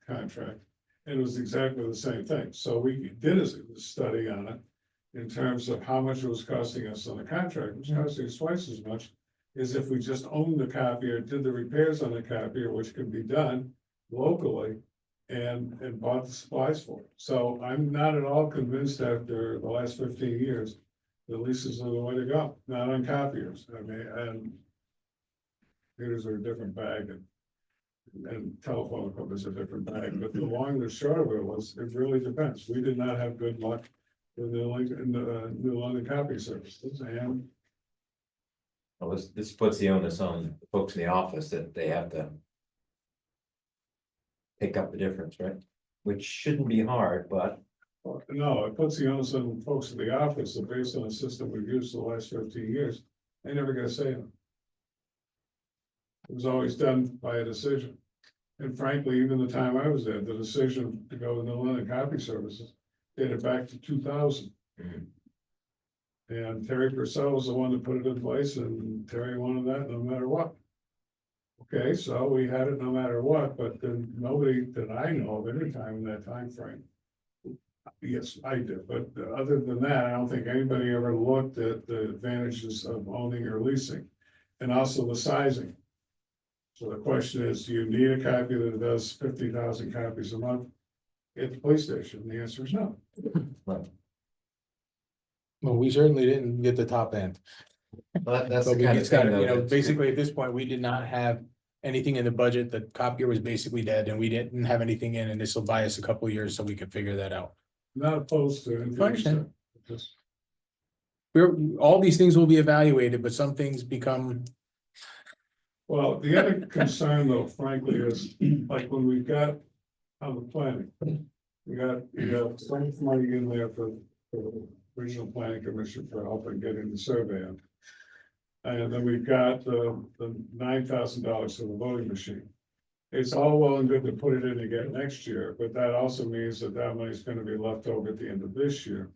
contract. And it was exactly the same thing. So we did a study on it. In terms of how much it was costing us on the contract, it was costing us twice as much. As if we just owned the copier, did the repairs on the copier, which can be done locally. And bought the supplies for it. So I'm not at all convinced after the last 15 years. The leases are the way to go, not on copiers. I mean, and computers are a different bag and telephone equipment is a different bag, but the long and the short of it was, it really depends. We did not have good luck with the New London Copy Services and Well, this puts the onus on the folks in the office that they have to pick up the difference, right? Which shouldn't be hard, but no, it puts the onus on folks in the office that based on the system we've used the last 15 years, they never get a say in it. It was always done by a decision. And frankly, even the time I was there, the decision to go with New London Copy Services dated back to 2000. And Terry Purcell was the one that put it in place and Terry wanted that no matter what. Okay, so we had it no matter what, but then nobody that I know of any time in that time frame. Yes, I did, but other than that, I don't think anybody ever looked at the advantages of owning or leasing. And also the sizing. So the question is, do you need a copy that does 50,000 copies a month at the police station? The answer is no. Well, we certainly didn't get the top end. But that's But the we kind of just got, thing, though, that's- basically at this point, we did not have anything in the budget. The copier was basically dead and we didn't have anything in, and this will buy us a couple of years so we can figure that out. Not opposed to anything. I understand. Just All these things will be evaluated, but some things become, Well, the other concern though, frankly, is like when we got on the planning. We got some money in there for the regional planning commission for helping getting the survey in. And then we've got the $9,000 for the voting machine. It's all well and good to put it in again next year, but that also means that that money is gonna be left over at the end of this year.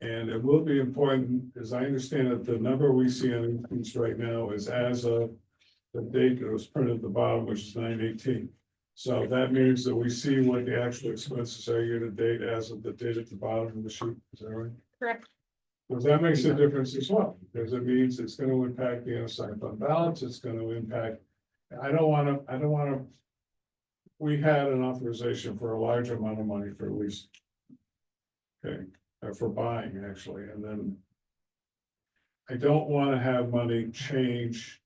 And it will be important, as I understand it, the number we see on increase right now is as of the date that was printed at the bottom, which is 9/18. So that means that we see what the actual expenses are year to date as of the date at the bottom of the sheet, is that right? Correct. Because that makes a difference as well, because it means it's gonna impact the unassigned fund balance, it's gonna impact. I don't wanna. We had an authorization for a large amount of money for lease. Okay, for buying actually, and then. I don't wanna have money change.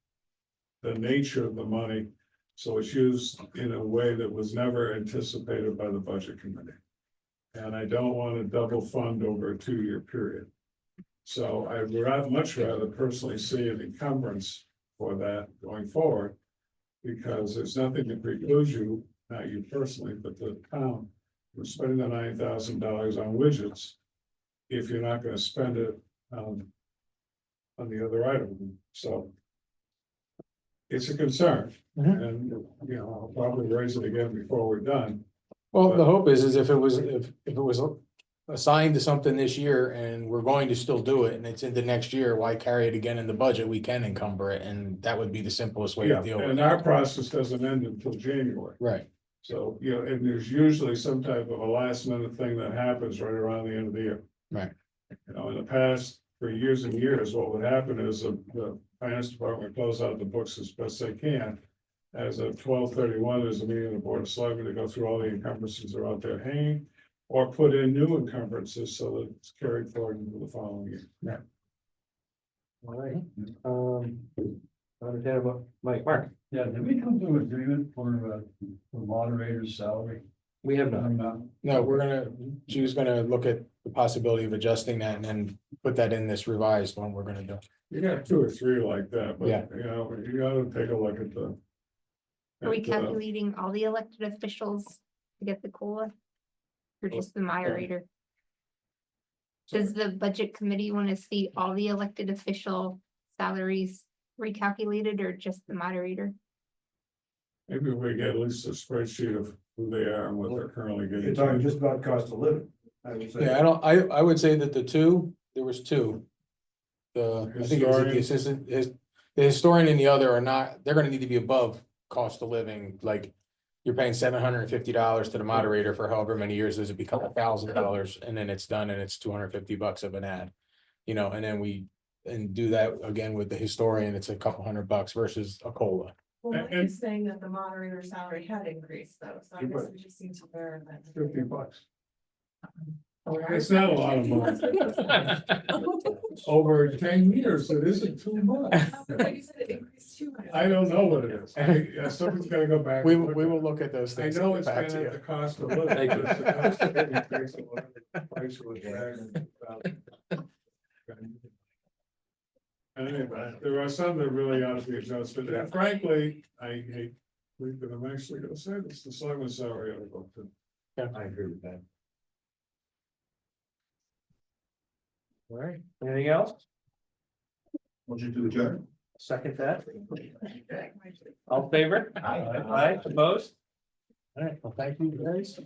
The nature of the money, so it's used in a way that was never anticipated by the budget committee. And I don't wanna double fund over a 2-year period. So I would much rather personally see an encumbrance for that going forward. Because there's nothing that precludes you, not you personally, but the town, from spending the $9,000 on widgets. If you're not gonna spend it, on the other item, so. It's a concern, and, you know, I'll probably raise it again before we're done. Well, the hope is if it was, if it was assigned to something this year and we're going to still do it and it's into next year, why carry it again in the budget? We can encumber it, and that would be the simplest way Yeah, to deal with and it. our process doesn't end until January. Right, So, you know, and there's usually some type of a last minute thing that happens right around the end of the year. right. You know, in the past, for years and years, what would happen is the finance department would close out the books as best they can. As of 12/31, there's a meeting of the board of selectmen to go through all the encumbrances that are out there hanging. Or put in new encumbrances so that it's carried forward into the following year. All right. Understand about Mike, Mark, Yeah, did we come to an agreement for the moderator's salary? we have not. No, she was gonna look at the possibility of adjusting that and then put that in this revised one we're gonna do. You got 2 or 3 like that, but Yeah. you know, you gotta take a look at the. Are we at, calculating all the elected officials to get the COLA? Or just the moderator? Does the budget committee want to see all the elected official salaries recalculated or just the moderator? Maybe we get at least a spreadsheet of who they are and what they're currently getting. You're talking just about cost of living, I would say. Yeah, I would say that there was 2. I think it was the assistant, the historian and the other are not, they're gonna need to be above cost of living, like. You're paying $750 to the moderator for however many years does it become $1,000, and then it's done and it's $250 of an ad. You know, and then do that again with the historian, it's a couple $100 versus a COLA. Well, Mike is saying that the moderator salary had increased though, so I guess we just need to verify. $50. It's not a lot of money. Over 10 years, it isn't too much. You said it increased too much. I don't know what it is. Yeah, someone's gotta go back. We and will, look at it. look at those I things. know and it's get back been to at the you. cost of living. Thank you. It's the cost of living increase of what the price was back. Anyway, there are some that really ought to be adjusted, and frankly, I hate, that I'm actually gonna say this, the selectmen's salary ought to go too. I agree with that. All right, anything else? Motion to adjourn. Second that. All in favor? Aye. Aye, opposed? All right, well, thank you guys.